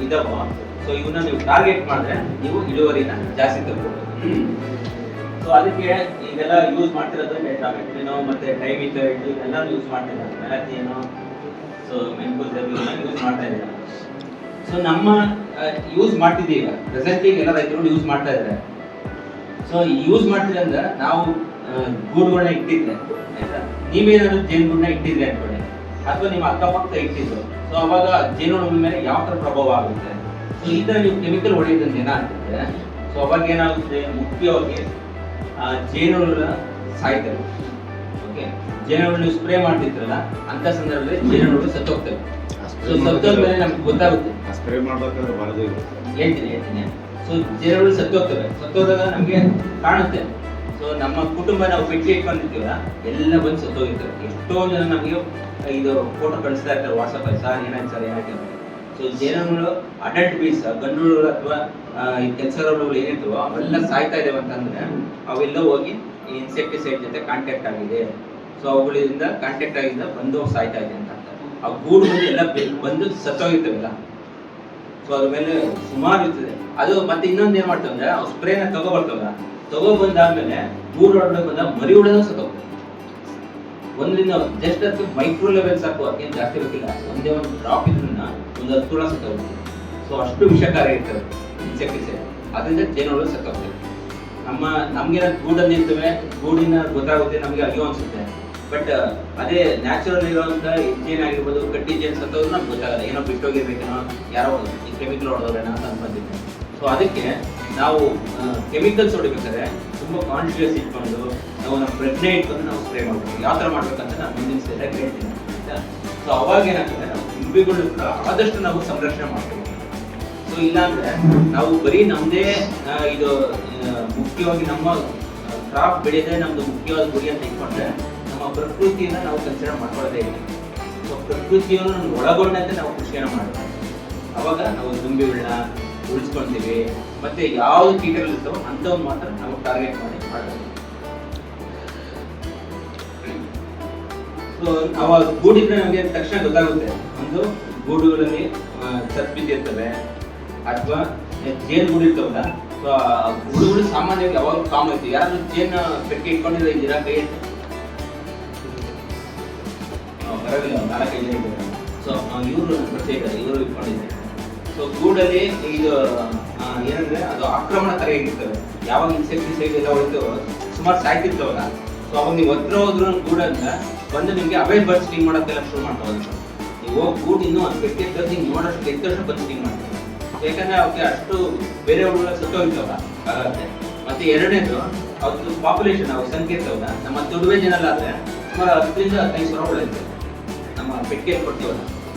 ಇದಾವೋ ಸೊ ಇವನ್ನ ನೀವು ಟಾರ್ಗೆಟ್ ಮಾಡಿದ್ರೆ ನೀವು ಇಳುವರಿನ ಜಾಸ್ತಿ ತಗೋಬಹುದು. ಸೊ ಅದಕ್ಕೆ ಇದೆಲ್ಲ ಯೂಸ್ ಮಾಡ್ತಿರೋದು ಮೆಟ್ರಾಮೆಟ್ರಿನೋ ಮತ್ತೆ ಡೈಮಿಥೈಡ್ ಇದೆಲ್ಲ ಯೂಸ್ ಮಾಡ್ತಿದ್ದಾರೆ, ಮೆಲಾಥಿಯನೋ, ಸೊ ಮೆನ್ಕೋಸೆಬಿನ್ ಯೂಸ್ ಮಾಡ್ತಾ ಇದ್ದಾರೆ. ಸೊ ನಮ್ಮ ಯೂಸ್ ಮಾಡ್ತಿದ್ದೀವಿ ಈಗ ಪ್ರೆಸೆಂಟಿಗೆ ಎಲ್ಲ ರೈತರು ಯೂಸ್ ಮಾಡ್ತಾ ಇದ್ದಾರೆ. ಸೊ ಯೂಸ್ ಮಾಡ್ತೀರಿ ಅಂದ್ರೆ ನಾವು ಗೂಡುಗಳನ್ನ ಇಟ್ಟಿದ್ರೆ, ಆಯ್ತಾ, ನೀವೇನಾದ್ರು ಜೇನುಗೂಡನ್ನ ಇಟ್ಟಿದ್ರೆ ಅನ್ಕೊಳ್ಳಿ ಅಥವಾ ನಿಮ್ಮ ಅಕ್ಕಪಕ್ಕ ಇಟ್ಟಿದ್ರು, ಸೊ ಅವಾಗ ಜೇನುಹುಳ ಮೇಲೆ ಯಾವ ತರ ಪ್ರಭಾವ ಆಗುತ್ತೆ. ಸೊ ಈ ತರ ನೀವು ಕೆಮಿಕಲ್ ಹೊಡೆಯೋದ್ರಿಂದ ಏನಾಗ್ತದೆ, ಸೊ ಅವಾಗ ಏನಾಗುತ್ತೆ ಮುಖ್ಯವಾಗಿ ಜೇನುಹುಳ ಸಾಯ್ತವೆ. ಓಕೆ, ಜೇನುಹುಳ ನೀವು ಸ್ಪ್ರೇ ಮಾಡ್ತಿದ್ರಲ್ಲ ಅಂತ ಸಂದರ್ಭದಲ್ಲಿ ಜೇನುಹುಳ ಸತ್ತೋಗ್ತವೆ. ಸೊ ಸತ್ತೋದ್ಮೇಲೆ ನಮ್ಗೆ ಗೊತ್ತಾಗುತ್ತೆ ಸ್ಪ್ರೇ ಮಾಡ್ಬೇಕಾದ್ರೆ ಹೇಳ್ತೀನಿ. ಸೊ ಜೇನುಹುಳ ಸತ್ತೋಗ್ತವೆ. ಸತ್ತೋದಾಗ ನಮ್ಗೆ ಕಾಣುತ್ತೆ. ಸೊ ನಮ್ಮ ಕುಟುಂಬ ನಾವು ಬಿಟ್ಟು ಇಟ್ಕೊಂಡಿರ್ತೀವಲ್ಲ ಎಲ್ಲ ಬಂದು ಸತ್ತೋಗಿರ್ತಾರೆ. ಎಷ್ಟೋ ಜನ ನಮಗೆ ಇದು ಫೋಟೋ ಕಳಿಸ್ತಾ ಇರ್ತಾರೆ ವಾಟ್ಸಪ್ ಅಲ್ಲಿ, ಸರ್ ಏನಾಯ್ತು ಸರ್ ಏನಾಯ್ತು. ಸೊ ಜೇನುಹುಳು ಅಡಲ್ಟ್ ಬೀಸ್ ಗಂಡು ಅಥವಾ ಕೆಲಸಗಳು ಏನಿರ್ತವೋ ಅವೆಲ್ಲ ಸಾಯ್ತಾ ಇದಾವೆ ಅಂತಂದ್ರೆ ಅವೆಲ್ಲ ಹೋಗಿ ಈ ಇನ್ಸೆಕ್ಟಿಸೈಡ್ ಜೊತೆ ಕಾಂಟ್ಯಾಕ್ಟ್ ಆಗಿದೆ. ಸೊ ಅವುಗಳಿಂದ ಕಾಂಟ್ಯಾಕ್ಟ್ ಆಗಿಂದ ಬಂದು ಸಾಯ್ತಾ ಇದೆ ಅಂತ. ಆ ಗೂಡು ಎಲ್ಲ ಬಂದು ಸತ್ತೋಗಿರ್ತವೆಲ್ಲ. ಸೊ ಅದ್ರ ಮೇಲೆ ಸುಮಾರು ಇರ್ತದೆ ಅದು. ಮತ್ತೆ ಇನ್ನೊಂದು ಏನ್ ಮಾಡ್ತವೆ ಅಂದ್ರೆ ಅವು ಸ್ಪ್ರೇನ ತಗೊಬಂದಾದ್ಮೇಲೆ ಗೂಡು ಹೊರಡಕ್ಕೆ ಬಂದ ಮರಿ ಹುಳನೂ ಸತ್ತೋಗ್ತದೆ. ಒಂದ್ರಿಂದ ಜಸ್ಟ್ ಅದಕ್ಕೆ ಮೈಕ್ರೋ ಲೆವೆಲ್ ಸಾಕು, ಅದಕ್ಕೇನು ಜಾಸ್ತಿ ಬೇಕಿಲ್ಲ. ಒಂದೇ ಒಂದು ಡ್ರಾಪ್ ಇದ್ರನ್ನ ಒಂದು 10 ಹುಳ ಸತ್ತೋಗ್ತದೆ. ಸೊ ಅಷ್ಟು ವಿಷಕಾರಿ ಇರ್ತವೆ ಇನ್ಸೆಕ್ಟಿಸೈಡ್. ಅದರಿಂದ ಜೇನುಹುಳು ಸತ್ತೋಗ್ತದೆ. ನಮ್ಗೆ ಗೂಡಲ್ಲಿ ಇರ್ತವೆ, ಗೂಡಿನ ಗೊತ್ತಾಗುತ್ತೆ ನಮ್ಗೆ ಅಯ್ಯೋ ಅನ್ಸುತ್ತೆ. ಬಟ್ ಅದೇ ನ್ಯಾಚುರಲ್ ಇರುವಂತ ಜೇನ್ ಆಗಿರ್ಬೋದು, ಕಟ್ಟಿ ಜೇನ್ ಸತ್ತೋದ್ರು ನಮ್ಗೆ ಗೊತ್ತಾಗಲ್ಲ, ಏನೋ ಬಿಟ್ಟೋಗಿರ್ಬೇಕೇನೋ, ಯಾರೋ ಈ ಕೆಮಿಕಲ್ ಹೊಡೆದವ್ರೇನೋ ಅಂತ ಅನ್ಕೊಂಡಿದ್ದೆ. ಸೊ ಅದಕ್ಕೆ ನಾವು ಕೆಮಿಕಲ್ಸ್ ಹೊಡಿಬೇಕಾದ್ರೆ ತುಂಬಾ ಕಾನ್ಶಿಯಸ್ ಇಟ್ಕೊಂಡು ನಾವು ನಮ್ಮ ಪ್ರಜ್ಞೆ ಇಟ್ಕೊಂಡು ನಾವು ಸ್ಪ್ರೇ ಮಾಡ್ಬೇಕು. ಯಾವ ತರ ಮಾಡ್ಬೇಕಂತ ನಾನು ಮುಂದಿನ ಸ್ಟೇಜಾಗಿ ಹೇಳ್ತೀನಿ, ಆಯ್ತಾ. ಸೊ ಅವಾಗ ಏನಾಗ್ತದೆ ನಾವು ದುಂಬಿಗಳು ಕೂಡ ಆದಷ್ಟು ನಾವು ಸಂರಕ್ಷಣೆ ಮಾಡ್ಬೇಕು. ಸೊ ಇಲ್ಲಾಂದ್ರೆ ನಾವು ಬರೀ ನಮ್ಮದೇ ಇದು ಮುಖ್ಯವಾಗಿ ನಮ್ಮ ಕ್ರಾಪ್ ಬೆಳೆಯೋದೇ ನಮ್ದು ಮುಖ್ಯವಾದ ಗುರಿ ಅಂತ ಇಟ್ಕೊಂಡ್ರೆ ನಮ್ಮ ಪ್ರಕೃತಿಯನ್ನ ನಾವು ಕನ್ಸಿಡರ್ ಮಾಡ್ಕೊಳ್ಳೋದೇ ಇಲ್ಲ. ಸೊ ಪ್ರಕೃತಿಯನ್ನು ಒಳಗೊಂಡಂತೆ ನಾವು ಕೃಷಿಯನ್ನು ಮಾಡ್ತೀವಿ. ಅವಾಗ ನಾವು ದುಂಬಿಗಳನ್ನ ಉಳಿಸ್ಕೊಳ್ತೀವಿ, ಮತ್ತೆ ಯಾವ ಕೀಟಗಳು ಇರ್ತಾವೋ ಅಂಥವ್ನು ಮಾತ್ರ ನಾವು ಟಾರ್ಗೆಟ್ ಮಾಡಿ ಮಾಡ್ತೀವಿ. ಸೊ ಅವಾಗ ಗೂಡಿದ್ರೆ ನಮಗೆ ತಕ್ಷಣ ಗೊತ್ತಾಗುತ್ತೆ, ಒಂದು ಗೂಡುಗಳಲ್ಲಿ ಸತ್ಬಿದ್ದಿರ್ತವೆ ಅಥವಾ ಜೇನು ಗೂಡು ಇರ್ತವಲ್ಲ. ಸೊ ಗೂಡುಗಳು ಸಾಮಾನ್ಯವಾಗಿ ಯಾವಾಗ ಕಾಮನ್ ಐತಿ. ಯಾರು ಜೇನು ಪೆಟ್ಟಿ ಇಟ್ಕೊಂಡಿದ್ರೆ ಇದ್ದೀರಾ? ಕೈ ಬರೋದಿಲ್ಲ, 4-5 ಜನ ಇದ್ದಾರೆ. ಸೊ ಇವರು ಬರ್ತಾ ಇದ್ದಾರೆ, ಇವರು ಇಟ್ಕೊಂಡಿದ್ದಾರೆ. ಸೊ ಗೂಡಲ್ಲಿ ಇದು ಏನಂದ್ರೆ ಅದು ಆಕ್ರಮಣಕಾರಿಯಾಗಿರ್ತವೆ. ಯಾವಾಗ ಇನ್ಸೆಕ್ಟಿಸೈಡ್ ಎಲ್ಲ ಹೊಡಿತೇವೋ ಸುಮಾರು ಸಾಯ್ತಿರ್ತವಲ್ಲ. ಸೊ ಅವಾಗ ನೀವು ಹತ್ರ ಹೋದ್ರು ಗೂಡನ್ನ ಬಂದು ನಿಮಗೆ ಅವೇಜ್ ಬರ್ಡ್ ಸ್ಟಿಂಗ್ ಮಾಡೋಕ್ಕೆಲ್ಲ ಶುರು ಮಾಡ್ತಾವೆ. ನೀವು ಗೂಡು ಇನ್ನೂ ಅದು ಪೆಟ್ಟಿ ಇರ್ತದೆ, ನೀವು ನೋಡೋಷ್ಟು ಎದ್ದಷ್ಟು ಬಂದು ಸ್ಟಿಂಗ್ ಮಾಡ್ತೀವಿ. ಯಾಕಂದ್ರೆ ಅವಕ್ಕೆ ಅಷ್ಟು ಬೇರೆ ಹುಡುಗ ಸುತ್ತೋಗಿರ್ತವಲ್ಲ ಹಾಗಾಗುತ್ತೆ. ಮತ್ತೆ ಎರಡನೇದು ಅವ್ರದ್ದು ಪಾಪ್ಯುಲೇಷನ್, ಅವ್ರ ಸಂಖ್ಯೆ ಇರ್ತವಲ್ಲ. ನಮ್ಮ ದುಡಿಮೆ ಜನಲ್ಲಾದ್ರೆ ಸುಮಾರು 10-15 ಸಾವಿರ ಇರ್ತವೆ. ನಮ್ಮ ಪೆಟ್ಟಿಗೆಯಲ್ಲಿ ಕೊಡ್ತೀವಲ್ಲ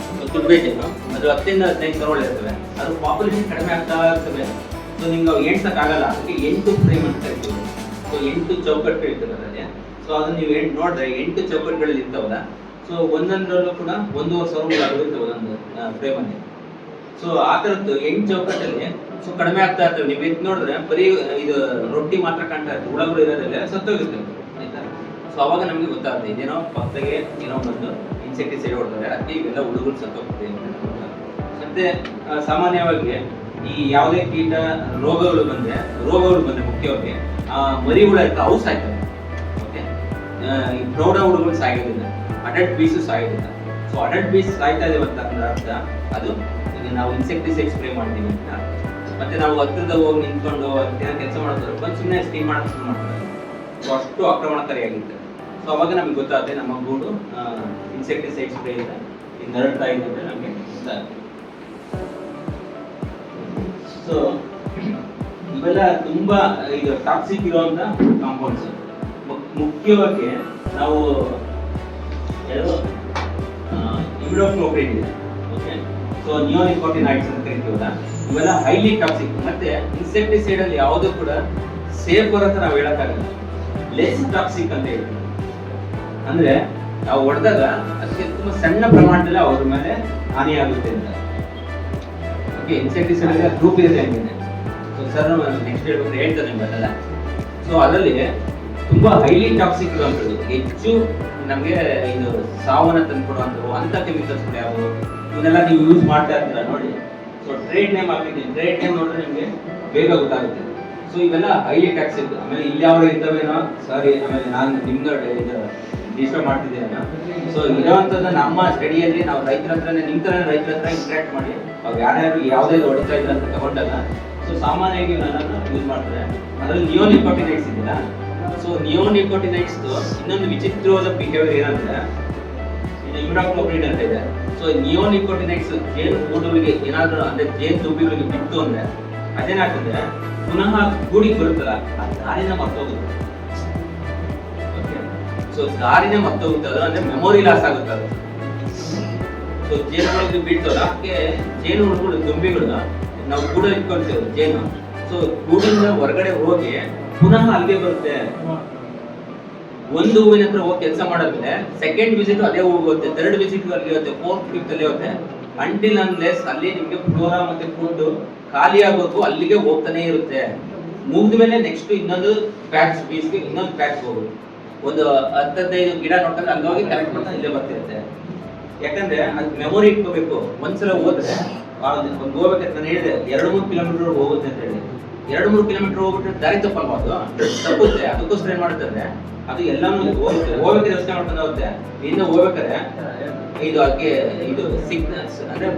ದುಡ್ಬೆ ಜನ, ಅದು 10-15 ಸಾವಿರ ಇರ್ತವೆ. ಅದು ಪಾಪ್ಯುಲೇಷನ್ ಕಡಿಮೆ ಆಗ್ತಾ ಇರ್ತವೆ. ಸೊ ನಿಮ್ಗೆ ಅವು ಎಣ್ಸಕ್ಕಾಗಲ್ಲ. ಅದಕ್ಕೆ 8 ಫ್ರೇಮ್ ಅಂತ ಕರಿತೀವಿ. ಸೊ 8 ಚೌಕಟ್ಟು ಇರ್ತದೆ ಅದರಲ್ಲಿ. ಸೊ ಅದನ್ನ ನೀವು ನೋಡಿದ್ರೆ 8 ಚೌಕಟ್ಟುಗಳಲ್ಲಿ ಇರ್ತಾವಲ್ಲ. ಸೊ ಒಂದೊಂದರಲ್ಲೂ ಕೂಡ 1,500 ಇರ್ತವೆ ಒಂದೊಂದು ಫ್ರೇಮಲ್ಲಿ. ಸೊ ಆ ಥರದ್ದು 8 ಚೌಕಟ್ಟಲ್ಲಿ ಸೊ ಕಡಿಮೆ ಆಗ್ತಾ ಇರ್ತವೆ. ನೀವು ಎದ್ದು ನೋಡಿದ್ರೆ ಬರೀ ಇದು ರೊಟ್ಟಿ ಮಾತ್ರ ಕಾಣ್ತಾ ಇರ್ತವೆ, ಹುಳಗಳು ಇರೋದ್ರಲ್ಲ ಸತ್ತೋಗಿರ್ತವೆ, ಆಯ್ತಾ. ಸೊ ಅವಾಗ ನಮಗೆ ಗೊತ್ತಾಗುತ್ತೆ ಇದೇನೋ ಪಕ್ಕದಾಗೆ ಏನೋ ಒಂದು ಇನ್ಸೆಕ್ಟಿಸೈಡ್ ಹೊಡ್ತಾರೆ, ಅದಕ್ಕೆ ಇವೆಲ್ಲ ಹುಳುಗಳು ಸತ್ತೋಗ್ತದೆ ಅಂತ. ಮತ್ತೆ ಸಾಮಾನ್ಯವಾಗಿ ಈ ಯಾವುದೇ ಕೀಟ ರೋಗಗಳು ಬಂದ್ರೆ ಮುಖ್ಯವಾಗಿ ಮರಿ ಹುಳ ಇರ್ತವೆ, ಅವು ಸಾಯ್ತವೆ. ಓಕೆ, ಈ ಪ್ರೌಢ ಹುಳುಗಳು ಸಾಯೋದಿಲ್ಲ, ಅಡಲ್ಟ್ ಬೀಸು ಸಾಯೋದಿಲ್ಲ. ಸೊ ಅಡಲ್ಟ್ ಬೀಸ್ ಸಾಯ್ತಾ ಇದೆ ಅಂತ ಅರ್ಥ ಅದು ನಾವು ಇನ್ಸೆಕ್ಟಿಸೈಡ್ ಸ್ಪ್ರೇ ಮಾಡ್ತೀವಿ ಅಂತ. ಮತ್ತೆ ನಾವು ಹತ್ತಿರದ ಹೋಗಿ ನಿಂತ್ಕೊಂಡು ಕೆಲಸ ಮಾಡೋದು ಬಂದು ಸುಮ್ಮನೆ ಸ್ಟೀಮ್ ಮಾಡೋಕೆ ಶುರು ಮಾಡ್ತಾರೆ. ಸೊ ಅಷ್ಟು ಆಕ್ರಮಣಕಾರಿಯಾಗಿರ್ತದೆ. ಸೊ ಅವಾಗ ನಮಗೆ ಗೊತ್ತಾಗುತ್ತೆ ನಮ್ಮ ಗೂಡು ಇನ್ಸೆಕ್ಟಿಸೈಡ್ ಸ್ಪ್ರೇ ಇಂದ ನರಳ್ತಾ ಇದೆ ಅಂತ ನಮಗೆ ಗೊತ್ತಾಗುತ್ತೆ. ಸೊ ಇವೆಲ್ಲ ತುಂಬಾ ಇದು ಟಾಕ್ಸಿಕ್ ಇರುವಂತ ಕಾಂಪೌಂಡ್ಸ್. ಮುಖ್ಯವಾಗಿ ನಾವು ಇಮ್ಯುನೋಕ್ಲೋಪ್ರಿಡ್ ಇದೆ, ಓಕೆ. ಸೊ ನಿಯೋನಿಕೋಟಿನಾಯ್ಡ್ಸ್ ಅಂತ ಕರಿತೀವಲ್ಲ, ಇವೆಲ್ಲ ಹೈಲಿ ಟಾಕ್ಸಿಕ್. ಮತ್ತೆ ಇನ್ಸೆಕ್ಟಿಸೈಡ್ ಅಲ್ಲಿ ಯಾವುದು ಕೂಡ ಸೇಫರ್ ಅಂತ ನಾವು ಹೇಳಕ್ಕಾಗಲ್ಲ, ಲೆಸ್ ಟಾಕ್ಸಿಕ್ ಅಂತ ಹೇಳ್ತೀವಿ. ಅಂದ್ರೆ ನಾವು ಹೊಡೆದಾಗ ಅದಕ್ಕೆ ತುಂಬಾ ಸಣ್ಣ ಪ್ರಮಾಣದಲ್ಲಿ ಅವ್ರ ಮೇಲೆ ಹಾನಿಯಾಗುತ್ತೆ ಅಂತ. ಓಕೆ, ಇನ್ಸೆಕ್ಟಿಸೈಡ್ ಗ್ರೂಪ್ ಇದೆ ಹಂಗೇನೆ. ಸೊ ಸರ್ ನೆಕ್ಸ್ಟ್ ಹೇಳ್ತಾರೆ ನಿಮ್ಗೆಲ್ಲ. ಸೊ ಅದರಲ್ಲಿ ತುಂಬಾ ಹೈಲಿ ಟಾಕ್ಸಿಕ್ ಇರುವಂಥದ್ದು, ಹೆಚ್ಚು ನಮಗೆ ಇದು ಸಾವನ್ನ ತಂದ್ಕೊಡುವಂಥವು ಅಂತ ಕೆಮಿಕಲ್ಸ್ ಯಾವುವು ಇವನ್ನೆಲ್ಲ ನೀವು ಯೂಸ್ ಮಾಡ್ತಾ ಇರ್ತೀರ ನೋಡಿ. ಸೊ ಟ್ರೇಡ್ ನೇಮ್ ಹಾಕಿದ್ದೀನಿ, ಟ್ರೇಡ್ ನೇಮ್ ನೋಡಿದ್ರೆ ನಿಮಗೆ ಬೇಗ ಗೊತ್ತಾಗುತ್ತೆ. ಸೊ ಇವೆಲ್ಲ ಹೈಲಿ ಟಾಕ್ಸಿಕ್. ಆಮೇಲೆ ಇಲ್ಲಿ ಯಾವ ಇದ್ದಾವೇನೋ ಸಾರಿ, ಆಮೇಲೆ ನಾನು ನಿಮ್ಗೆ ಡಿಸ್ಟರ್ಬ್ ಮಾಡ್ತಿದ್ದೇನೆ. ಸೊ ಇರೋವಂಥದ್ದು ನಮ್ಮ ಸ್ಟಡಿಯಲ್ಲಿ ನಾವು ರೈತರ ಹತ್ರನೇ ರೈತರ ಹತ್ರ ಇಂಟ್ರಾಕ್ಟ್ ಮಾಡಿ ಅವ್ರು ಯಾರ್ಯಾರು ಯಾವುದೇ ಹೊಡಿತಾ ಇದ್ರು ಅಂತ ತಗೊಂಡಾಗ ಸೊ ಸಾಮಾನ್ಯವಾಗಿ ಇವನ್ನೆಲ್ಲ ಯೂಸ್ ಮಾಡ್ತಾರೆ. ಅದರಲ್ಲಿ ನಿಯೋನಿಕೋಟಿನೈಡ್ಸ್ ಇದೆಯಲ್ಲ. ಸೊ ನಿಯೋನಿಕೋಟಿನೈಡ್ಸ್ ಇನ್ನೊಂದು ವಿಚಿತ್ರವಾದ ಬಿಹೇವಿಯರ್ ಏನಂದ್ರೆ ಇದು ಇಮ್ಯುನೋಕ್ಲೋಪ್ರಿಡ್ ಅಂತ ಇದೆ. ಸೊ ನಿಯೋನಿಕೋಟಿನೈಡ್ಸ್ ಜೇನು ಗೂಡುಗಳಿಗೆ ಏನಾದರೂ ಅಂದ್ರೆ ಜೇನು ದುಂಬಿಗಳಿಗೆ ಬಿತ್ತು ಅಂದ್ರೆ ಅದೇನಾಗ್ತದೆ, ಪುನಃ ಗೂಡಿಗೆ ಬರುತ್ತಲ್ಲ ಆ ದಾರಿನ ಮರ್ತೋಗುತ್ತೆ. ಓಕೆ, ಸೊ ದಾರಿನೇ ಮರ್ತೋಗುತ್ತೆ, ಅದು ಅಂದ್ರೆ ಮೆಮೊರಿ ಲಾಸ್ ಆಗುತ್ತೆ ಅದು. ಸೊ ಜೇನುಗಳಿಗೆ ಬೀಳ್ತವಲ್ಲ, ಅದಕ್ಕೆ ಜೇನು ಹುಳುಗಳು ದುಂಬಿಗಳು ನಾವು ಗೂಡು ಇಟ್ಕೊಳ್ತೇವೆ ಜೇನು. ಸೊ ಗೂಡಿಂದ ಹೊರಗಡೆ ಹೋಗಿ ಪುನಃ ಅಲ್ಲಿಗೆ ಬರುತ್ತೆ. ಒಂದು ಹೂವಿನ ಹತ್ರ ಹೋಗಿ ಕೆಲಸ ಮಾಡಿದ್ರೆ ಸೆಕೆಂಡ್ ವಿಸಿಟ್ ಅದೇ ಹೋಗುತ್ತೆ, ಥರ್ಡ್ ವಿಸಿಟ್ ಅಲ್ಲಿ ಹೋಗುತ್ತೆ, 4th 5th ಅಲ್ಲಿ ಹೋಗುತ್ತೆ. ಅಂಟಿಲ್ ಅನ್ಲೆಸ್ ಅಲ್ಲಿ ನಿಮ್ಗೆ ಫ್ಲೋರಾ ಮತ್ತೆ ಫುಡ್ ಖಾಲಿ ಆಗೋದು ಅಲ್ಲಿಗೆ ಹೋಗ್ತಾನೆ ಇರುತ್ತೆ. ಮುಗಿದ್ಮೇಲೆ ನೆಕ್ಸ್ಟ್ ಇನ್ನೊಂದು ಪ್ಯಾಚ್ ಬೀಸ್ಗೆ ಇನ್ನೊಂದು ಪ್ಯಾಚ್ ಹೋಗುತ್ತೆ. ಒಂದು 10-15 ಗಿಡ ನೋಡ್ತಾರೆ ಅಲ್ಲಿ ಹೋಗಿ ಕಲೆಕ್ಟ್ ಮಾಡ್ತಾ ಇಲ್ಲೇ ಬರ್ತಿರುತ್ತೆ. ಯಾಕಂದ್ರೆ ಅದು ಮೆಮೊರಿ ಇಟ್ಕೋಬೇಕು. ಒಂದ್ಸಲ ಹೋದ್ರೆ ಒಂದು ಹೋಗ್ಬೇಕಂತ ನಾನು ಹೇಳಿದೆ 2-3 ಕಿಲೋಮೀಟರ್ ಹೋಗುತ್ತೆ ಅಂತ ಹೇಳಿ. 2-3 ಕಿಲೋಮೀಟರ್ ಹೋಗ್ಬಿಟ್ರೆ ದಾರಿ ತಪ್ಪಲ್ಬಾರ್ದು, ತಪ್ಪುತ್ತೆ. ಅದಕ್ಕೋಸ್ಕರ ಏನ್ ಮಾಡ್ತಾರೆ, ಅದು ಎಲ್ಲಾನು ಹೋಗ್ಬೇಕಾದ್ರೆ ಯೋಚನೆ ಮಾಡ್ಕೊಂಡು ಹೋಗುತ್ತೆ. ಇನ್ನು ಹೋಗ್ಬೇಕಾದ್ರೆ ಇದು ಅದಕ್ಕೆ ಇದು ಸಿಗ್ನಲ್ಸ್ ಅಂದ್ರೆ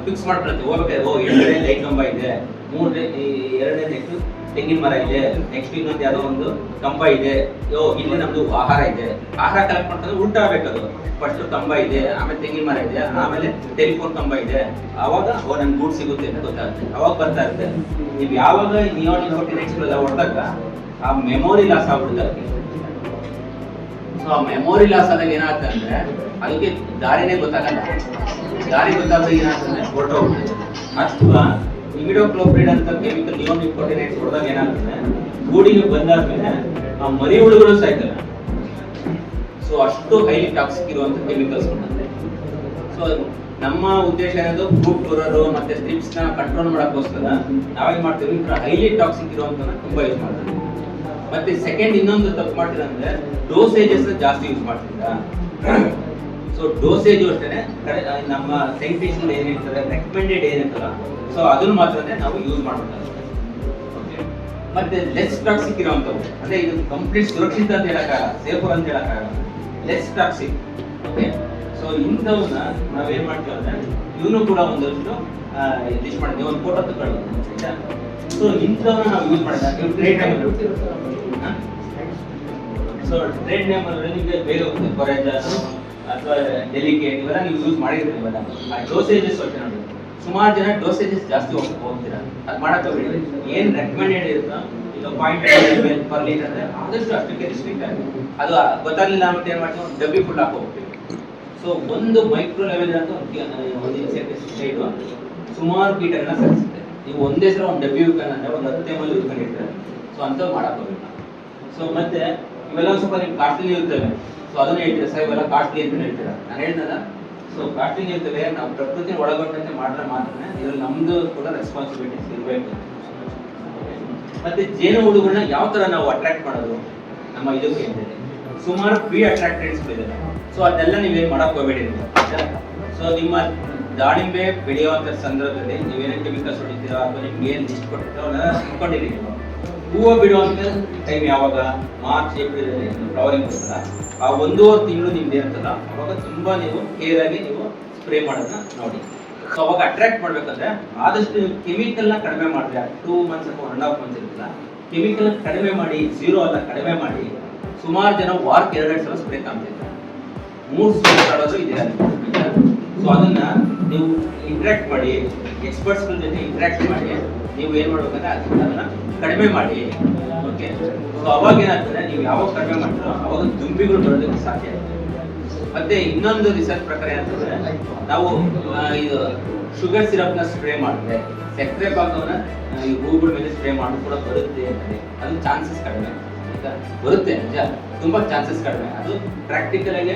ಫಿಕ್ಸ್ ಮಾಡ್ಕೊಳುತ್ತೆ. ಹೋಗ್ಬೇಕಾದ್ರೆ ಎರಡನೇ ಲೈಟ್ ಕಂಬ ಇದೆ, ಎರಡನೇ ನೆಕ್ಸ್ಟ್ ತೆಂಗಿನ ಮರ ಇದೆ, ನೆಕ್ಸ್ಟ್ ಇನ್ನೊಂದು ಯಾವುದೋ ಒಂದು ಕಂಬ ಇದೆ, ಇಲ್ಲಿ ನಮ್ದು ಆಹಾರ ಇದೆ. ಆಹಾರ ಕಲೆಕ್ಟ್ ಮಾಡ್ಕೊಂಡ್ರೆ ಉಲ್ಟಾ ಆಗ್ಬೇಕದು. ಫಸ್ಟ್ ಕಂಬ ಇದೆ, ಆಮೇಲೆ ತೆಂಗಿನ ಮರ ಇದೆ, ಆಮೇಲೆ ಟೆಲಿಫೋನ್ ಕಂಬ ಇದೆ. ಆವಾಗ ನನ್ ಗೂಡ್ ಸಿಗುತ್ತೆ ಅಂತ ಗೊತ್ತಾಗುತ್ತೆ. ಅವಾಗ ಬರ್ತಾ ಇರುತ್ತೆ. ನೀವು ಯಾವಾಗ ನಿಯೋನಿಕೋಟಿನೈಡ್ಸ್ ಹೊಡೆದಾಗ ಆ ಮೆಮೊರಿ ಲಾಸ್ ಆಗ್ಬಿಡುತ್ತೆ. ಸೊ ಆ ಮೆಮೊರಿ ಲಾಸ್ ಆದಾಗ ಏನಾಗುತ್ತೆ ಅಂದ್ರೆ ಅದಕ್ಕೆ ದಾರಿನೇ ಗೊತ್ತಾಗಲ್ಲ. ದಾರಿ ಗೊತ್ತಾದಾಗ ಏನಾಗ್ತದೆ ಹೊರಟೋಗ್ಬಿಡುತ್ತೆ. ಅಥವಾ ಇಮಿಡೋಕ್ಲೋಪ್ರಿಡ್ ಅಂತ ಕೆಮಿಕಲ್ ನಿಯೋನಿಕೋಟಿನೇಟ್ಸ್ ಹೊಡೆದಾಗ ಏನಾಗುತ್ತೆ, ಗೂಡಿಗೆ ಬಂದಾದ್ಮೇಲೆ ಆ ಮರಿ ಹುಳುಗಳು ಸಾಯ್ತವೆ. ಸೊ ಅಷ್ಟು ಹೈಲಿ ಟಾಕ್ಸಿಕ್ ಇರುವಂತ ಕೆಮಿಕಲ್ಸ್ ಬರುತ್ತೆ. ಸೊ ನಮ್ಮ ಉದ್ದೇಶ ಏನದು ಫ್ರೂಟ್ ಫ್ಲೋರರ್ ಮತ್ತೆ ಸ್ಟ್ರಿಪ್ಸ್ ನ ಕಂಟ್ರೋಲ್ ಮಾಡೋಕ್ಕೋಸ್ಕರ ನಾವೇನ್ ಮಾಡ್ತೀವಿ, ಹೈಲಿ ಟಾಕ್ಸಿಕ್ ಇರುವಂತ ತುಂಬಾ ಯೂಸ್ ಮಾಡ್ತೀವಿ. ಮತ್ತೆ ಸೆಕೆಂಡ್ ಇನ್ನೊಂದು ತಪ್ಪು ಮಾಡ್ತೀರಾ ಅಂದ್ರೆ ಡೋಸೇಜಸ್ ಜಾಸ್ತಿ ಯೂಸ್ ಮಾಡ್ತೀರಾ. ಸೊ ಡೋಸೇಜು ಅಷ್ಟೇ ನಮ್ಮ ಸೈಂಟಿಸ್ಟ್ ಏನಿರ್ತಾರೆ ರೆಕಮೆಂಡೆಡ್ ಏನಿರ್ತಲ್ಲ, ಸೊ ಅದನ್ನ ಮಾತ್ರನೇ ನಾವು ಯೂಸ್ ಮಾಡ್ಬೇಕಾಗುತ್ತೆ. ಮತ್ತೆ ಲೆಸ್ ಟಾಕ್ಸಿಕ್ ಇರುವಂತವು ಅಂದ್ರೆ ಇದು ಕಂಪ್ಲೀಟ್ ಸುರಕ್ಷಿತ ಅಂತ ಹೇಳಕ್ಕಾಗಲ್ಲ, ಸೇಫರ್ ಅಂತ ಹೇಳಕ್ಕಾಗಲ್ಲ, ಲೆಸ್ ಟಾಕ್ಸಿಕ್. ಓಕೆ, ಸೊ ಇಂಥವನ್ನ ನಾವೇನ್ ಮಾಡ್ತೀವಿ ಅಂದ್ರೆ ಇವನು ಕೂಡ ಒಂದಷ್ಟು ಲಿಸ್ಟ್ ಮಾಡಿದ್ವಿ, ಒಂದು ಫೋಟೋ ತಗೊಳ್ಳಿ. ಸೊ ಇಂಥವನ್ನ ನಾವು ಯೂಸ್ ಮಾಡಿದಾಗ trade name, so trade name ಅಂದ್ರೆ ನಿಮಗೆ ಬೇಗ ಹೋಗುತ್ತೆ, ಕೊರೆಜ ಅಥವಾ ಡೆಲಿಕೇಟ್ ಇವೆಲ್ಲ ನೀವು ಯೂಸ್ ಮಾಡಿರ್ತೀವಿ. ಇವೆಲ್ಲ ಆ ಡೋಸೇಜಸ್ ಅಷ್ಟೇ ನೋಡಿ, ಸುಮಾರು ಜನ ಡೋಸೇಜಸ್ ಜಾಸ್ತಿ ಹೋಗ್ತೀರಾ, ಅದು ಮಾಡಕ್ಕೆ ಹೋಗ್ಬೇಡಿ. ಏನು ರೆಕಮೆಂಡೆಡ್ ಇರುತ್ತೋ ಈಗ 0.5 ml ಪರ್ ಲೀಟರ್ ಅಂದ್ರೆ ಆದಷ್ಟು ಅಷ್ಟಕ್ಕೆ ರಿಸ್ಟ್ರಿಕ್ಟ್ ಆಗಿ, ಅದು ಗೊತ್ತಾಗಲಿಲ್ಲ ಅಂತ ಏನು ಮಾಡ್ತೀವಿ, ಒಂದು ಡಬ್ಬಿ ಫುಲ್ ಹಾಕಿ ಹೋಗ್ತೀವಿ. ಸೊ ಒಂದು ಮೈಕ್ರೋ ಲೆವೆಲ್ ಅಂತ ಒಂದು ಇನ್ಸೆಕ್ಟಿಸೈಡ್ ಸುಮಾರು ಕೀಟಗಳನ್ನ ಸರಿಸುತ್ತೆ. ನೀವು ಒಂದೇ ಸಲ ಒಂದು ಡಬ್ಬಿ ಅಂದ್ರೆ ಒಂದು 10 ml ಇಟ್ಕೊಂಡಿರ್ತಾರೆ. ಸೊ ಅಂಥವು ಮಾಡಕ್ಕೆ ಹೋಗ್ಬೇಕು. ಸೊ ಮತ್ತೆ ಇವೆಲ್ಲ ಸ್ವಲ್ಪ ನಿಮ್ಗೆ ಕಾಸ್ಟ್ಲಿ ಇರ್ತವೆ. ಸೊ ಅದನ್ನ ಹೇಳ್ತೀರಾ ಸರ್ ಇವೆಲ್ಲ ಕಾಸ್ಟ್ಲಿ ಅಂತ ಹೇಳ್ತೀರಾ, ನಾನು ಹೇಳ್ದಲ್ಲ. ಸೊ ಕಾಸ್ಟ್ಲಿ ಇರ್ತವೆ, ನಾವು ಪ್ರಕೃತಿ ಒಳಗೊಂಡಂತೆ ಮಾಡಿದ್ರೆ ಮಾತ್ರ ಇದ್ರಲ್ಲಿ ನಮ್ದು ಕೂಡ ರೆಸ್ಪಾನ್ಸಿಬಿಲಿಟೀಸ್ ಇರಬೇಕು. ಮತ್ತೆ ಜೇನು ಹುಳುಗಳನ್ನ ಯಾವ ತರ ನಾವು ಅಟ್ರಾಕ್ಟ್ ಮಾಡೋದು ನಮ್ಮ ಇದಕ್ಕೆ ಅಂತಿದೆ, ಸುಮಾರು ಪ್ರೀ ಅಟ್ರಾಕ್ಟೆಡ್ಸ್ ಇದೆ. ಸೊ ಅದೆಲ್ಲ ನೀವೇನು ಮಾಡಕ್ ಹೋಗ್ಬೇಡಿ. ಸೊ ನಿಮ್ಮ ದಾಳಿಂಬೆ ಬೆಳೆಯುವಂತ ಸಂದರ್ಭದಲ್ಲಿ ನೀವೇನೇ ಕೆಮಿಕಲ್ಸ್ ಹೊಡಿತೀರಾ ಅಥವಾ ನಿಮ್ಗೆ ಏನು ಲಿಸ್ಟ್ ಕೊಟ್ಟಿರ್ತೀರೋ ಅವನ್ನ ಇಟ್ಕೊಂಡಿರಿ. ಹೂವು ಬಿಡುವಂತ ಟೈಮ್ ಯಾವಾಗ, ಮಾರ್ಚ್ ಏಪ್ರಿಲ್ ಅಲ್ಲಿ ಫ್ಲವರಿಂಗ್ ಬರ್ತಲ್ಲ, ಆ 1.5 ತಿಂಗಳು ನಿಮ್ದು ಇರ್ತಲ್ಲ, ಅವಾಗ ತುಂಬಾ ನೀವು ಕೇರ್ ಆಗಿ ನೀವು ಸ್ಪ್ರೇ ಮಾಡೋದನ್ನ ನೋಡಿ. ಸೊ ಅವಾಗ ಅಟ್ರಾಕ್ಟ್ ಮಾಡ್ಬೇಕಂದ್ರೆ ಆದಷ್ಟು ನೀವು ಕೆಮಿಕಲ್ ನ ಕಡಿಮೆ ಮಾಡಿದ್ರೆ 2 months ಅಥವಾ 1.5 months ಇರುತ್ತಲ್ಲ, ಕೆಮಿಕಲ್ ಕಡಿಮೆ ಮಾಡಿ, 0 ಅಲ್ಲ ಕಡಿಮೆ ಮಾಡಿ. ಸುಮಾರು ಜನ ವಾರಕ್ಕೆ 2 ಸಲ ಸ್ಪ್ರೇ ಕಾಣ್ತಿರ್ತಾರೆ, 3 ಸ್ಪ್ರೇ ಮಾಡೋದು ಇದೆ. ಸೊ ಅದನ್ನ ನೀವು ಇಂಟ್ರಾಕ್ಟ್ ಮಾಡಿ, ಎಕ್ಸ್ಪರ್ಟ್ಸ್ ಜೊತೆ ಇಂಟ್ರಾಕ್ಟ್ ಮಾಡಿ, ನೀವು ಏನ್ ಮಾಡ್ಬೇಕಂದ್ರೆ ಅದನ್ನ ಕಡಿಮೆ ಮಾಡಿ. ಓಕೆ, ಸೊ ಅವಾಗ ಏನಾಗ್ತದೆ, ನೀವು ಯಾವಾಗ ಕಡಿಮೆ ಮಾಡ್ತೀರೋ ಅವಾಗ ದುಂಬಿಗಳು ಬರೋದಕ್ಕೆ ಸಾಧ್ಯ. ಮತ್ತೆ ಇನ್ನೊಂದು ರಿಸರ್ಚ್ ಪ್ರಕಾರ ಏನಂತಂದ್ರೆ, ನಾವು ಇದು ಶುಗರ್ ಸಿರಪ್ ನ ಸ್ಪ್ರೇ ಮಾಡಿದ್ರೆ ಸಕ್ಕರೆ ಪಾಕವನ್ನ ಈ ಹೂಗಳ ಮೇಲೆ ಸ್ಪ್ರೇ ಮಾಡೋದು ಕೂಡ ಬರುತ್ತೆ ಅಂತಾರೆ. ಅದು ಚಾನ್ಸಸ್ ಕಡಿಮೆ, ಬರುತ್ತೆ ನಿಜ, ತುಂಬಾ ಚಾನ್ಸಸ್ ಕಡಿಮೆ. ಅದು ಪ್ರಾಕ್ಟಿಕಲ್ ಆಗಿ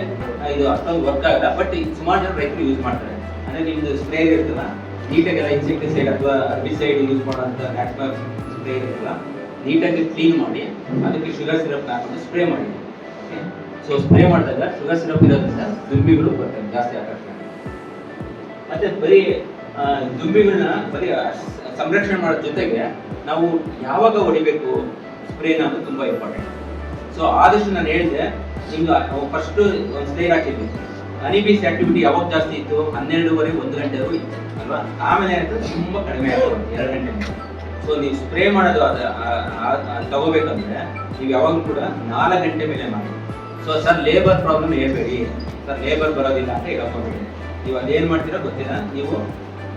ಇದು ಅಷ್ಟೊಂದು ವರ್ಕ್ ಆಗಲ್ಲ, ಬಟ್ ಸುಮಾರು ಜನ ರೈತರು ಯೂಸ್ ಮಾಡ್ತಾರೆ. ಅಂದ್ರೆ ನಿಮ್ದು ಸ್ಪ್ರೇ ಇರ್ತಲ್ಲ, ನೀಟಾಗೆಲ್ಲ ಇನ್ಸೆಕ್ಟಿಸೈಡ್ ಅಥವಾ ಅರ್ಬಿಸೈಡ್ ಯೂಸ್ ಮಾಡುವಂತ ನ್ಯಾಚುರಲ್ ಸ್ಪ್ರೇ ಇರುತ್ತಲ್ಲ, ನೀಟಾಗಿ ಕ್ಲೀನ್ ಮಾಡಿ ಅದಕ್ಕೆ ಶುಗರ್ ಸಿರಪ್ ಹಾಕೊಂಡು ಸ್ಪ್ರೇ ಮಾಡಿ. ಸೊ ಸ್ಪ್ರೇ ಮಾಡಿದಾಗ ಶುಗರ್ ಸಿರಪ್ ಇರೋದ್ರಿಂದ ದುಂಬಿಗಳು ಬರ್ತವೆ ಜಾಸ್ತಿ ಆಕರ್ಷಣೆ. ಮತ್ತೆ ಬರೀ ದುಂಬಿಗಳನ್ನ ಬರೀ ಸಂರಕ್ಷಣೆ ಮಾಡೋದ್ರ ಜೊತೆಗೆ ನಾವು ಯಾವಾಗ ಹೊಡಿಬೇಕು ಸ್ಪ್ರೇನ ಅನ್ನೋದು ತುಂಬಾ ಇಂಪಾರ್ಟೆಂಟ್. ಸೊ ಆದಷ್ಟು ನಾನು ಹೇಳಿದೆ, ನಿಮ್ದು ಫಸ್ಟ್ ಒಂದು ಸ್ಪ್ರೇ ಹಾಕಿದ್ವಿ, ಹನಿ ಬೀಸ್ ಆಕ್ಟಿವಿಟಿ ಯಾವಾಗ ಜಾಸ್ತಿ ಇತ್ತು, 12:30 1 ಗಂಟೆವರೆಗೂ ಇತ್ತು ಅಲ್ವಾ. ಆಮೇಲೆ ಏನಾಯ್ತು, ತುಂಬಾ ಕಡಿಮೆ ಆಯ್ತು 2 ಗಂಟೆ. ಸೊ ನೀವು ಸ್ಪ್ರೇ ಮಾಡೋದು ತಗೋಬೇಕಂದ್ರೆ ನೀವು ಯಾವಾಗಲೂ ಕೂಡ 4 ಗಂಟೆ ಮೇಲೆ ಮಾಡಿ. ಸೊ ಸರ್ ಲೇಬರ್ ಪ್ರಾಬ್ಲಮ್ ಹೇಳ್ಬೇಡಿ, ಸರ್ ಲೇಬರ್ ಬರೋದಿಲ್ಲ ಅಂತ ಹೇಳೋಕೋಬೇಡಿ. ನೀವು ಅದೇನು ಮಾಡ್ತೀರೋ ಗೊತ್ತಿಲ್ಲ, ನೀವು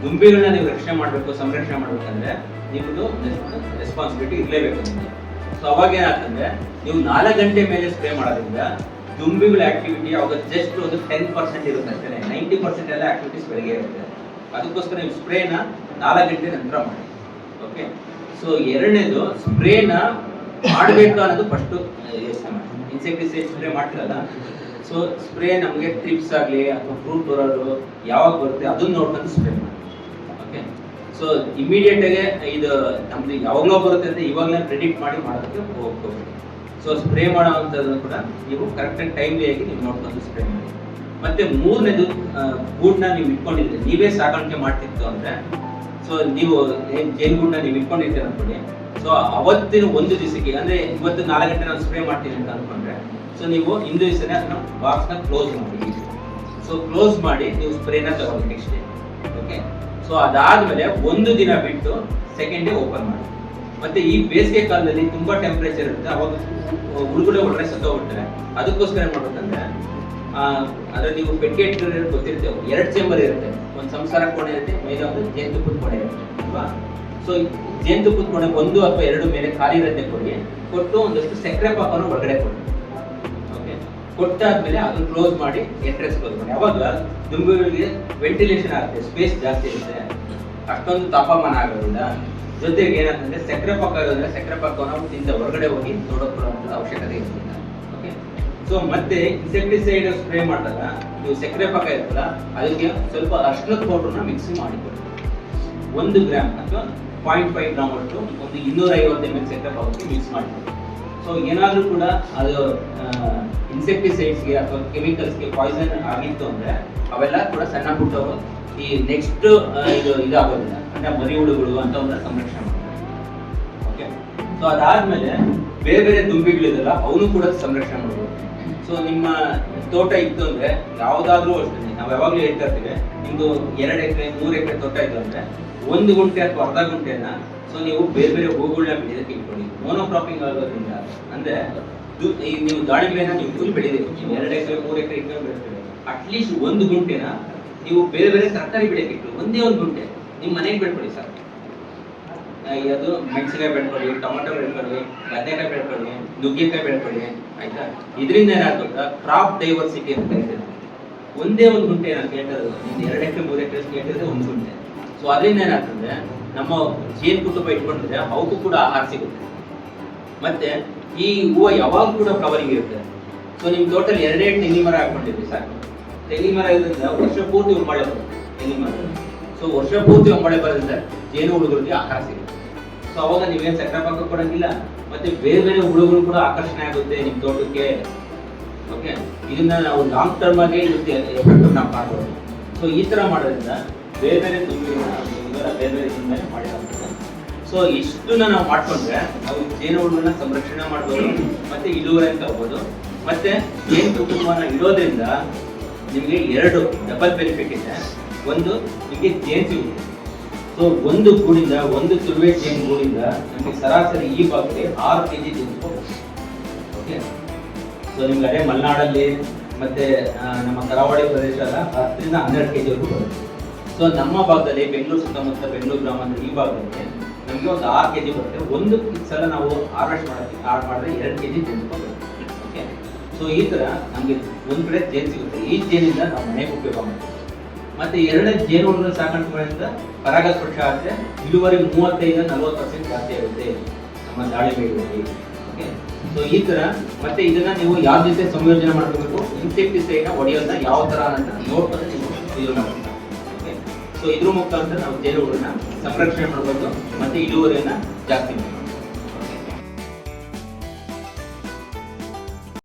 ದುಂಬಿಗಳನ್ನ ನೀವು ರಕ್ಷಣೆ ಮಾಡಬೇಕು, ಸಂರಕ್ಷಣೆ ಮಾಡ್ಬೇಕಂದ್ರೆ ನಿಮ್ಮದು ರೆಸ್ಪಾನ್ಸಿಬಿಲಿಟಿ ಇರಲೇಬೇಕು ನಿಮಗೆ. ಸೊ ಅವಾಗ ಏನಾಗ್ತಂದ್ರೆ, ನೀವು 4 ಗಂಟೆ ಮೇಲೆ ಸ್ಪ್ರೇ ಮಾಡೋದ್ರಿಂದ ದುಂಬಿಗಳ ಆಕ್ಟಿವಿಟಿ ಅವಾಗ ಜಸ್ಟ್ ಒಂದು 10% ಇರುತ್ತೆ ಅಷ್ಟೇ, 90% ಎಲ್ಲ ಆಕ್ಟಿವಿಟೀಸ್ ಬೆಳಗ್ಗೆ ಇರುತ್ತೆ. ಅದಕ್ಕೋಸ್ಕರ ನೀವು ಸ್ಪ್ರೇನ 4 ಗಂಟೆ ನಂತರ ಮಾಡಿ. ಓಕೆ, ಸೊ ಎರಡನೇದು ಸ್ಪ್ರೇನ ಮಾಡಬೇಕು ಅನ್ನೋದು ಫಸ್ಟ್ ಯೋಚನೆ ಮಾಡಿ. ಇನ್ಸೆಕ್ಟಿಸೈಡ್ ಸ್ಪ್ರೇ ಮಾಡ್ತಿರಲ್ಲ, ಸೊ ಸ್ಪ್ರೇ ನಮಗೆ ಟ್ರಿಪ್ಸ್ ಆಗಲಿ ಅಥವಾ ಫ್ರೂಟ್ ಬರೋದು ಯಾವಾಗ ಬರುತ್ತೆ ಅದನ್ನ ನೋಡ್ಕೊಂಡು ಸ್ಪ್ರೇ ಮಾಡಿ. ಓಕೆ, ಸೊ ಇಮಿಡಿಯೇಟ್ ಆಗಿ ಇದು ನಮ್ದು ಯಾವಾಗಲೂ ಬರುತ್ತೆ ಅಂತ ಇವಾಗಲೇ ಪ್ರೆಡಿಕ್ಟ್ ಮಾಡಿ ಮಾಡೋದಕ್ಕೆ ಹೋಗ್ಬೇಕು. ಸೊ ಸ್ಪ್ರೇ ಮಾಡೋವಂಥದ್ದು ಕೂಡ ನೀವು ಕರೆಕ್ಟಾಗಿ ಟೈಮ್ಲಿ ಆಗಿ ನೀವು ನೋಡ್ಕೊಂಡು ಸ್ಪ್ರೇ ಮಾಡಿ. ಮತ್ತೆ ಮೂರನೇದು, ಗೂಡ್ನ ನೀವು ಇಟ್ಕೊಂಡಿದ್ರೆ, ನೀವೇ ಸಾಗಾಣಿಕೆ ಮಾಡ್ತಿತ್ತು ಅಂದ್ರೆ, ಸೊ ನೀವು ಜೇನುಗೂಡನ್ನ ನೀವು ಇಟ್ಕೊಂಡಿರ್ತೀರ ಅನ್ಕೊಳ್ಳಿ. ಸೊ ಅವತ್ತಿನ ಒಂದು ದಿವಸಕ್ಕೆ, ಅಂದ್ರೆ ಇವತ್ತು 4 ಗಂಟೆ ನಾನು ಸ್ಪ್ರೇ ಮಾಡ್ತೀನಿ ಅಂತ ಅನ್ಕೊಂಡ್ರೆ, ಸೊ ನೀವು ಇಂದು ದಿವಸನೇ ಅದನ್ನ ಬಾಕ್ಸ್ನ ಕ್ಲೋಸ್ ಮಾಡಿ. ಸೊ ಕ್ಲೋಸ್ ಮಾಡಿ ನೀವು ಸ್ಪ್ರೇನ ತಗೊಳ್ಳಿ ನೆಕ್ಸ್ಟ್ ಡೇ. ಓಕೆ, ಸೊ ಅದಾದ್ಮೇಲೆ 1 ದಿನ ಬಿಟ್ಟು ಸೆಕೆಂಡ್ ಡೇ ಓಪನ್ ಮಾಡಿ. ಮತ್ತೆ ಈ ಬೇಸಿಗೆ ಕಾಲದಲ್ಲಿ ತುಂಬಾ ಟೆಂಪರೇಚರ್ ಇರುತ್ತೆ, ಅವಾಗ ಹುಳುಗಳು ಒಳ್ಳೆ ಸತ್ತೋಗ್ಬಿಡ್ತಾರೆ. ಅದಕ್ಕೋಸ್ಕರ ಏನ್ ಮಾಡ್ಬೇಕಂದ್ರೆ, ಅಂದ್ರೆ ನೀವು ಪೆಟ್ಟಿಗೆ ಇಟ್ಟಿರೋ ಗೊತ್ತಿರ್ತೇವೆ, 2 ಚೇಂಬರ್ ಇರುತ್ತೆ, ಒಂದು ಸಂಸಾರ ಕೋಣೆ ಇರುತ್ತೆ, ಮೇಲೆ ಒಂದು ಜೇನುತುಪ್ಪದ ಕೋಣೆ ಇರುತ್ತೆ ಅಲ್ವಾ. ಸೊ ಜೇನುತುಪ್ಪದ ಕೋಣೆ 1 ಅಥವಾ 2 ಮೇಲೆ ಖಾಲಿ ಇರುತ್ತೆ ಕೊಟ್ಟು ಒಂದಷ್ಟು ಸಕ್ಕರೆ ಪಾಕವನ್ನು ಒಳಗಡೆ ಕೊಡಿ. ಓಕೆ, ಕೊಟ್ಟಾದ್ಮೇಲೆ ಅದನ್ನ ಕ್ಲೋಸ್ ಮಾಡಿ, ಎಂಟ್ರೆನ್ಸ್ ಕ್ಲೋಸ್ ಮಾಡಿ. ಅವಾಗ ದುಂಬಿಗಳಿಗೆ ವೆಂಟಿಲೇಷನ್ ಆಗುತ್ತೆ, ಸ್ಪೇಸ್ ಜಾಸ್ತಿ ಇರುತ್ತೆ. ಅಷ್ಟೊಂದು ತಾಪಮಾನ ಆಗೋದ್ರಿಂದ, ಜೊತೆಗೆ ಏನಂತಂದ್ರೆ ಸಕ್ಕರೆ ಪಾಕ ಇರೋದ್ರೆ ಸಕ್ಕರೆ ಪಾಕವನ್ನು ನಾವು ತಿಂದ ಹೊರಗಡೆ ಹೋಗಿ ನೋಡೋಕೊಳ್ಳುವಂತ ಅವಶ್ಯಕತೆ ಇರೋದಿಲ್ಲ. ಓಕೆ, ಸೊ ಮತ್ತೆ ಇನ್ಸೆಕ್ಟಿಸೈಡ್ ಸ್ಪ್ರೇ ಮಾಡಿದಾಗ ನೀವು ಸಕ್ಕರೆ ಪಾಕ ಇರುತ್ತಲ್ಲ ಅದಕ್ಕೆ ಸ್ವಲ್ಪ ಅರ್ಶಿಣದ ಪೌಡರ್ನ ಮಿಕ್ಸ್ ಮಾಡಿಕೊಡಿ. 1 ಗ್ರಾಮ್ ಅಥವಾ 0.5 ಗ್ರಾಮ್ ಅಷ್ಟು ಒಂದು 250 ml ಸಕ್ಕರೆ ಪಾಕಕ್ಕೆ ಮಿಕ್ಸ್ ಮಾಡಿಕೊಡಿ. ಸೊ ಏನಾದರೂ ಕೂಡ ಅದು ಇನ್ಸೆಕ್ಟಿಸೈಡ್ಸ್ಗೆ ಅಥವಾ ಕೆಮಿಕಲ್ಸ್ಗೆ ಪಾಯ್ಸನ್ ಆಗಿತ್ತು ಅಂದ್ರೆ ಅವೆಲ್ಲ ಕೂಡ ಸಣ್ಣ ಪುಟ್ಟವು ಈ ನೆಕ್ಸ್ಟ್ ಇದಾಗೋದಿಲ್ಲ, ಅಂದ್ರೆ ಮರಿ ಹುಳುಗಳು ಅಂತವನ್ನ ಸಂರಕ್ಷಣೆ ಮಾಡ್ತಾರೆ. ಓಕೆ, ಸೊ ಅದಾದ್ಮೇಲೆ ಬೇರೆ ಬೇರೆ ದುಂಬಿಗಳಿದೆಲ್ಲ ಅವನು ಕೂಡ ಸಂರಕ್ಷಣೆ ಮಾಡ್ಬೋದು. ಸೊ ನಿಮ್ಮ ತೋಟ ಇತ್ತು ಅಂದ್ರೆ ಯಾವ್ದಾದ್ರೂ ಅಷ್ಟೇ, ನಾವು ಯಾವಾಗ್ಲೂ ಹೇಳ್ತಾ ಇರ್ತೀವಿ, ನಿಮ್ದು 2 ಎಕರೆ 3 ಎಕರೆ ತೋಟ ಇತ್ತು ಅಂದ್ರೆ 1 ಗುಂಟೆ ಅಥವಾ ಅರ್ಧ ಗುಂಟೆನ ಸೊ ನೀವು ಬೇರೆ ಬೇರೆ ಹೂಗಳನ್ನ ಬೆಳೆಯೋದಕ್ಕೆ ಇಟ್ಕೊಳ್ಳಿ. ಮೋನೋಕ್ರಾಪಿಂಗ್ ಆಗೋದ್ರಿಂದ ಅಂದ್ರೆ ನೀವು ದಾಳಿಂಬೆನ ನೀವು ಫುಲ್ ಬೆಳೆದಿರಿ, 2 ಎಕರೆ 3 ಎಕರೆ ಇಟ್ಕೊಂಡು ಬೆಳೆಸ್ತೀವಿ, ಅಟ್ಲೀಸ್ಟ್ 1 ಗುಂಟೆನ ನೀವು ಬೇರೆ ಬೇರೆ ತರಕಾರಿ ಬೆಳೆಯಕ್ಕೆ ಇಟ್ಟು ಒಂದೇ 1 ಗುಂಟೆ ನಿಮ್ಮ ಮನೆಗೆ ಬೆಳ್ಕೊಳ್ಳಿ ಸರ್. ಅದು ಮೆಣಸಿನಕಾಯಿ ಬೆಳ್ಕೊಳ್ಳಿ, ಟೊಮೆಟೊ ಬೆಳ್ಕೊಳ್ಳಿ, ಬದನೆಕಾಯಿ ಬೆಳ್ಕೊಳ್ಳಿ, ನುಗ್ಗೆಕಾಯಿ ಬೆಳ್ಕೊಳ್ಳಿ, ಆಯ್ತಾ. ಇದರಿಂದ ಏನಾಗ್ತದ ಕ್ರಾಪ್ ಡೈವರ್ಸಿಟಿ ಅಂತ ಕರೀತಾರೆ. ಒಂದೇ 1 ಗುಂಟೆ ನಾನು ಕೇಳ್ತದೆ, 2 ಎಕರೆ 3 ಎಕರೆ ಕೇಳ್ತಿದ್ರೆ 1 ಗುಂಟೆ. ಸೊ ಅದರಿಂದ ಏನಾಗ್ತದೆ, ನಮ್ಮ ಜೇನು ಕುಟುಂಬ ಇಟ್ಕೊಂಡಿದ್ರೆ ಅವಕ್ಕೂ ಕೂಡ ಆಹಾರ ಸಿಗುತ್ತೆ. ಮತ್ತೆ ಈ ಹೂವು ಯಾವಾಗ ಕೂಡ ಫ್ಲವರಿಂಗ್ ಇರುತ್ತೆ. ಸೊ ನಿಮ್ ಟೋಟಲ್ 2 ತೆಂಗಿನ ಮರ ಹಾಕೊಂಡಿದ್ವಿ ಸರ್. ತೆಂಗಿನ ಮರ ಇರೋದ್ರಿಂದ ವರ್ಷ ಪೂರ್ತಿ ಮಳೆ ಬರುತ್ತೆ ತೆಂಗಿನ ಮರ. ಸೊ ವರ್ಷ ಪೂರ್ತಿ ಮಳೆ ಬರೋದ್ರಿಂದ ಜೇನು ಹುಳುಗಳಿಗೆ ಆಹಾರ ಸಿಗುತ್ತೆ. ಸೊ ಅವಾಗ ನೀವೇನು ಸಕ್ಕರೆ ಪಾಕ ಕೊಡಂಗಿಲ್ಲ, ಮತ್ತೆ ಬೇರೆ ಬೇರೆ ಹುಳುಗಳು ಕೂಡ ಆಕರ್ಷಣೆ ಆಗುತ್ತೆ ನಿಮ್ಮ ತೋಟಕ್ಕೆ. ಓಕೆ, ಇದನ್ನ ನಾವು ಲಾಂಗ್ ಟರ್ಮ್ ಆಗಿ ನಾವು ಮಾಡ್ಬೋದು. ಸೊ ಈ ತರ ಮಾಡೋದ್ರಿಂದ ಬೇರೆ ಬೇರೆ ಬೇರೆ ಬೇರೆ ಮಾಡಿರೋದು. ಸೊ ಇಷ್ಟನ್ನ ನಾವು ಮಾಡ್ಕೊಂಡ್ರೆ ನಾವು ಜೇನುಹುಳುಗಳನ್ನ ಸಂರಕ್ಷಣೆ ಮಾಡ್ಬೋದು, ಮತ್ತೆ ಇಳುವರಿ ತಗೋಬಹುದು. ಮತ್ತೆ ಜೇನು ಕುಟುಂಬನ ಇರೋದ್ರಿಂದ ನಿಮಗೆ 2 ಡಬಲ್ ಬೆನಿಫಿಟ್ ಇದೆ. ಒಂದು, ನಿಮಗೆ ಜೇನು ಸಿಗುತ್ತೆ. ಸೊ ಒಂದು ಗೂಡಿಂದ, ಒಂದು ತುಳುವೆ ಜೇನು ಗೂಡಿಂದ ನಮಗೆ ಸರಾಸರಿ ಈ ಭಾಗಕ್ಕೆ 6 kg ಜೇನು ಸಿಗುತ್ತೆ. ಓಕೆ, ಸೊ ನಿಮ್ಗೆ ಅದೇ ಮಲೆನಾಡಲ್ಲಿ ಮತ್ತೆ ನಮ್ಮ ಕರಾವಳಿ ಪ್ರದೇಶ ಎಲ್ಲ 10 ರಿಂದ 12 kg ವರೆಗೂ ಬರುತ್ತೆ. ಸೊ ನಮ್ಮ ಭಾಗದಲ್ಲಿ ಬೆಂಗಳೂರು ಸುತ್ತಮುತ್ತ, ಬೆಂಗಳೂರು ಗ್ರಾಮಾಂತರ ಈ ಭಾಗದಲ್ಲಿ ನಮಗೆ ಒಂದು 6 kg ಬರುತ್ತೆ. ಒಂದು ಸಲ ನಾವು ಹಾರ್ವೆಸ್ಟ್ ಮಾಡಿದ್ರೆ 2 kg ಜೇನು ಬರುತ್ತೆ. ಓಕೆ, ಸೊ ಈ ತರ ನಮಗೆ ಒಂದ್ ಕಡೆ ಜೇನು ಸಿಗುತ್ತೆ. ಈ ಜೇನಿಂದ ನಾವು ಮನೆಗೆ ಉಪಯೋಗ ಮಾಡ್ತೀವಿ. ಮತ್ತೆ 2 ಜೇನುಹುಳುಗಳ ಸಾಕಾಣಿಕೆ ಮಾಡೋದ್ರಿಂದ ಪರಾಗಸ್ಪರ್ಶ ಆಗುತ್ತೆ, ಇಳುವರಿ 35-40% ಜಾಸ್ತಿ ಆಗುತ್ತೆ ನಮ್ಮ ದಾಳಿಂಬೆ ಇಳುವರಿ. ಓಕೆ, ಸೊ ಈ ತರ. ಮತ್ತೆ ಇದನ್ನ ನೀವು ಯಾವ ಜೊತೆ ಸಂಯೋಜನೆ ಮಾಡ್ಕೋಬೇಕು, ಇನ್ಸೆಕ್ಟಿಸೈಡ್ ಹೊಡೆಯೋದನ್ನ ಯಾವ ತರ ಅಂತ ನೋಡ್ಕೊಂಡು ನೀವು ಇದು ಮಾಡ್ತೀವಿ. ಓಕೆ, ಸೊ ಇದ್ರ ಮುಖಾಂತರ ನಾವು ಜೇನುಹುಳನ್ನ ಸಂರಕ್ಷಣೆ ಮಾಡ್ಬೋದು, ಮತ್ತೆ ಇಳುವರಿಯನ್ನ ಜಾಸ್ತಿ ಮಾಡ್ಬೋದು.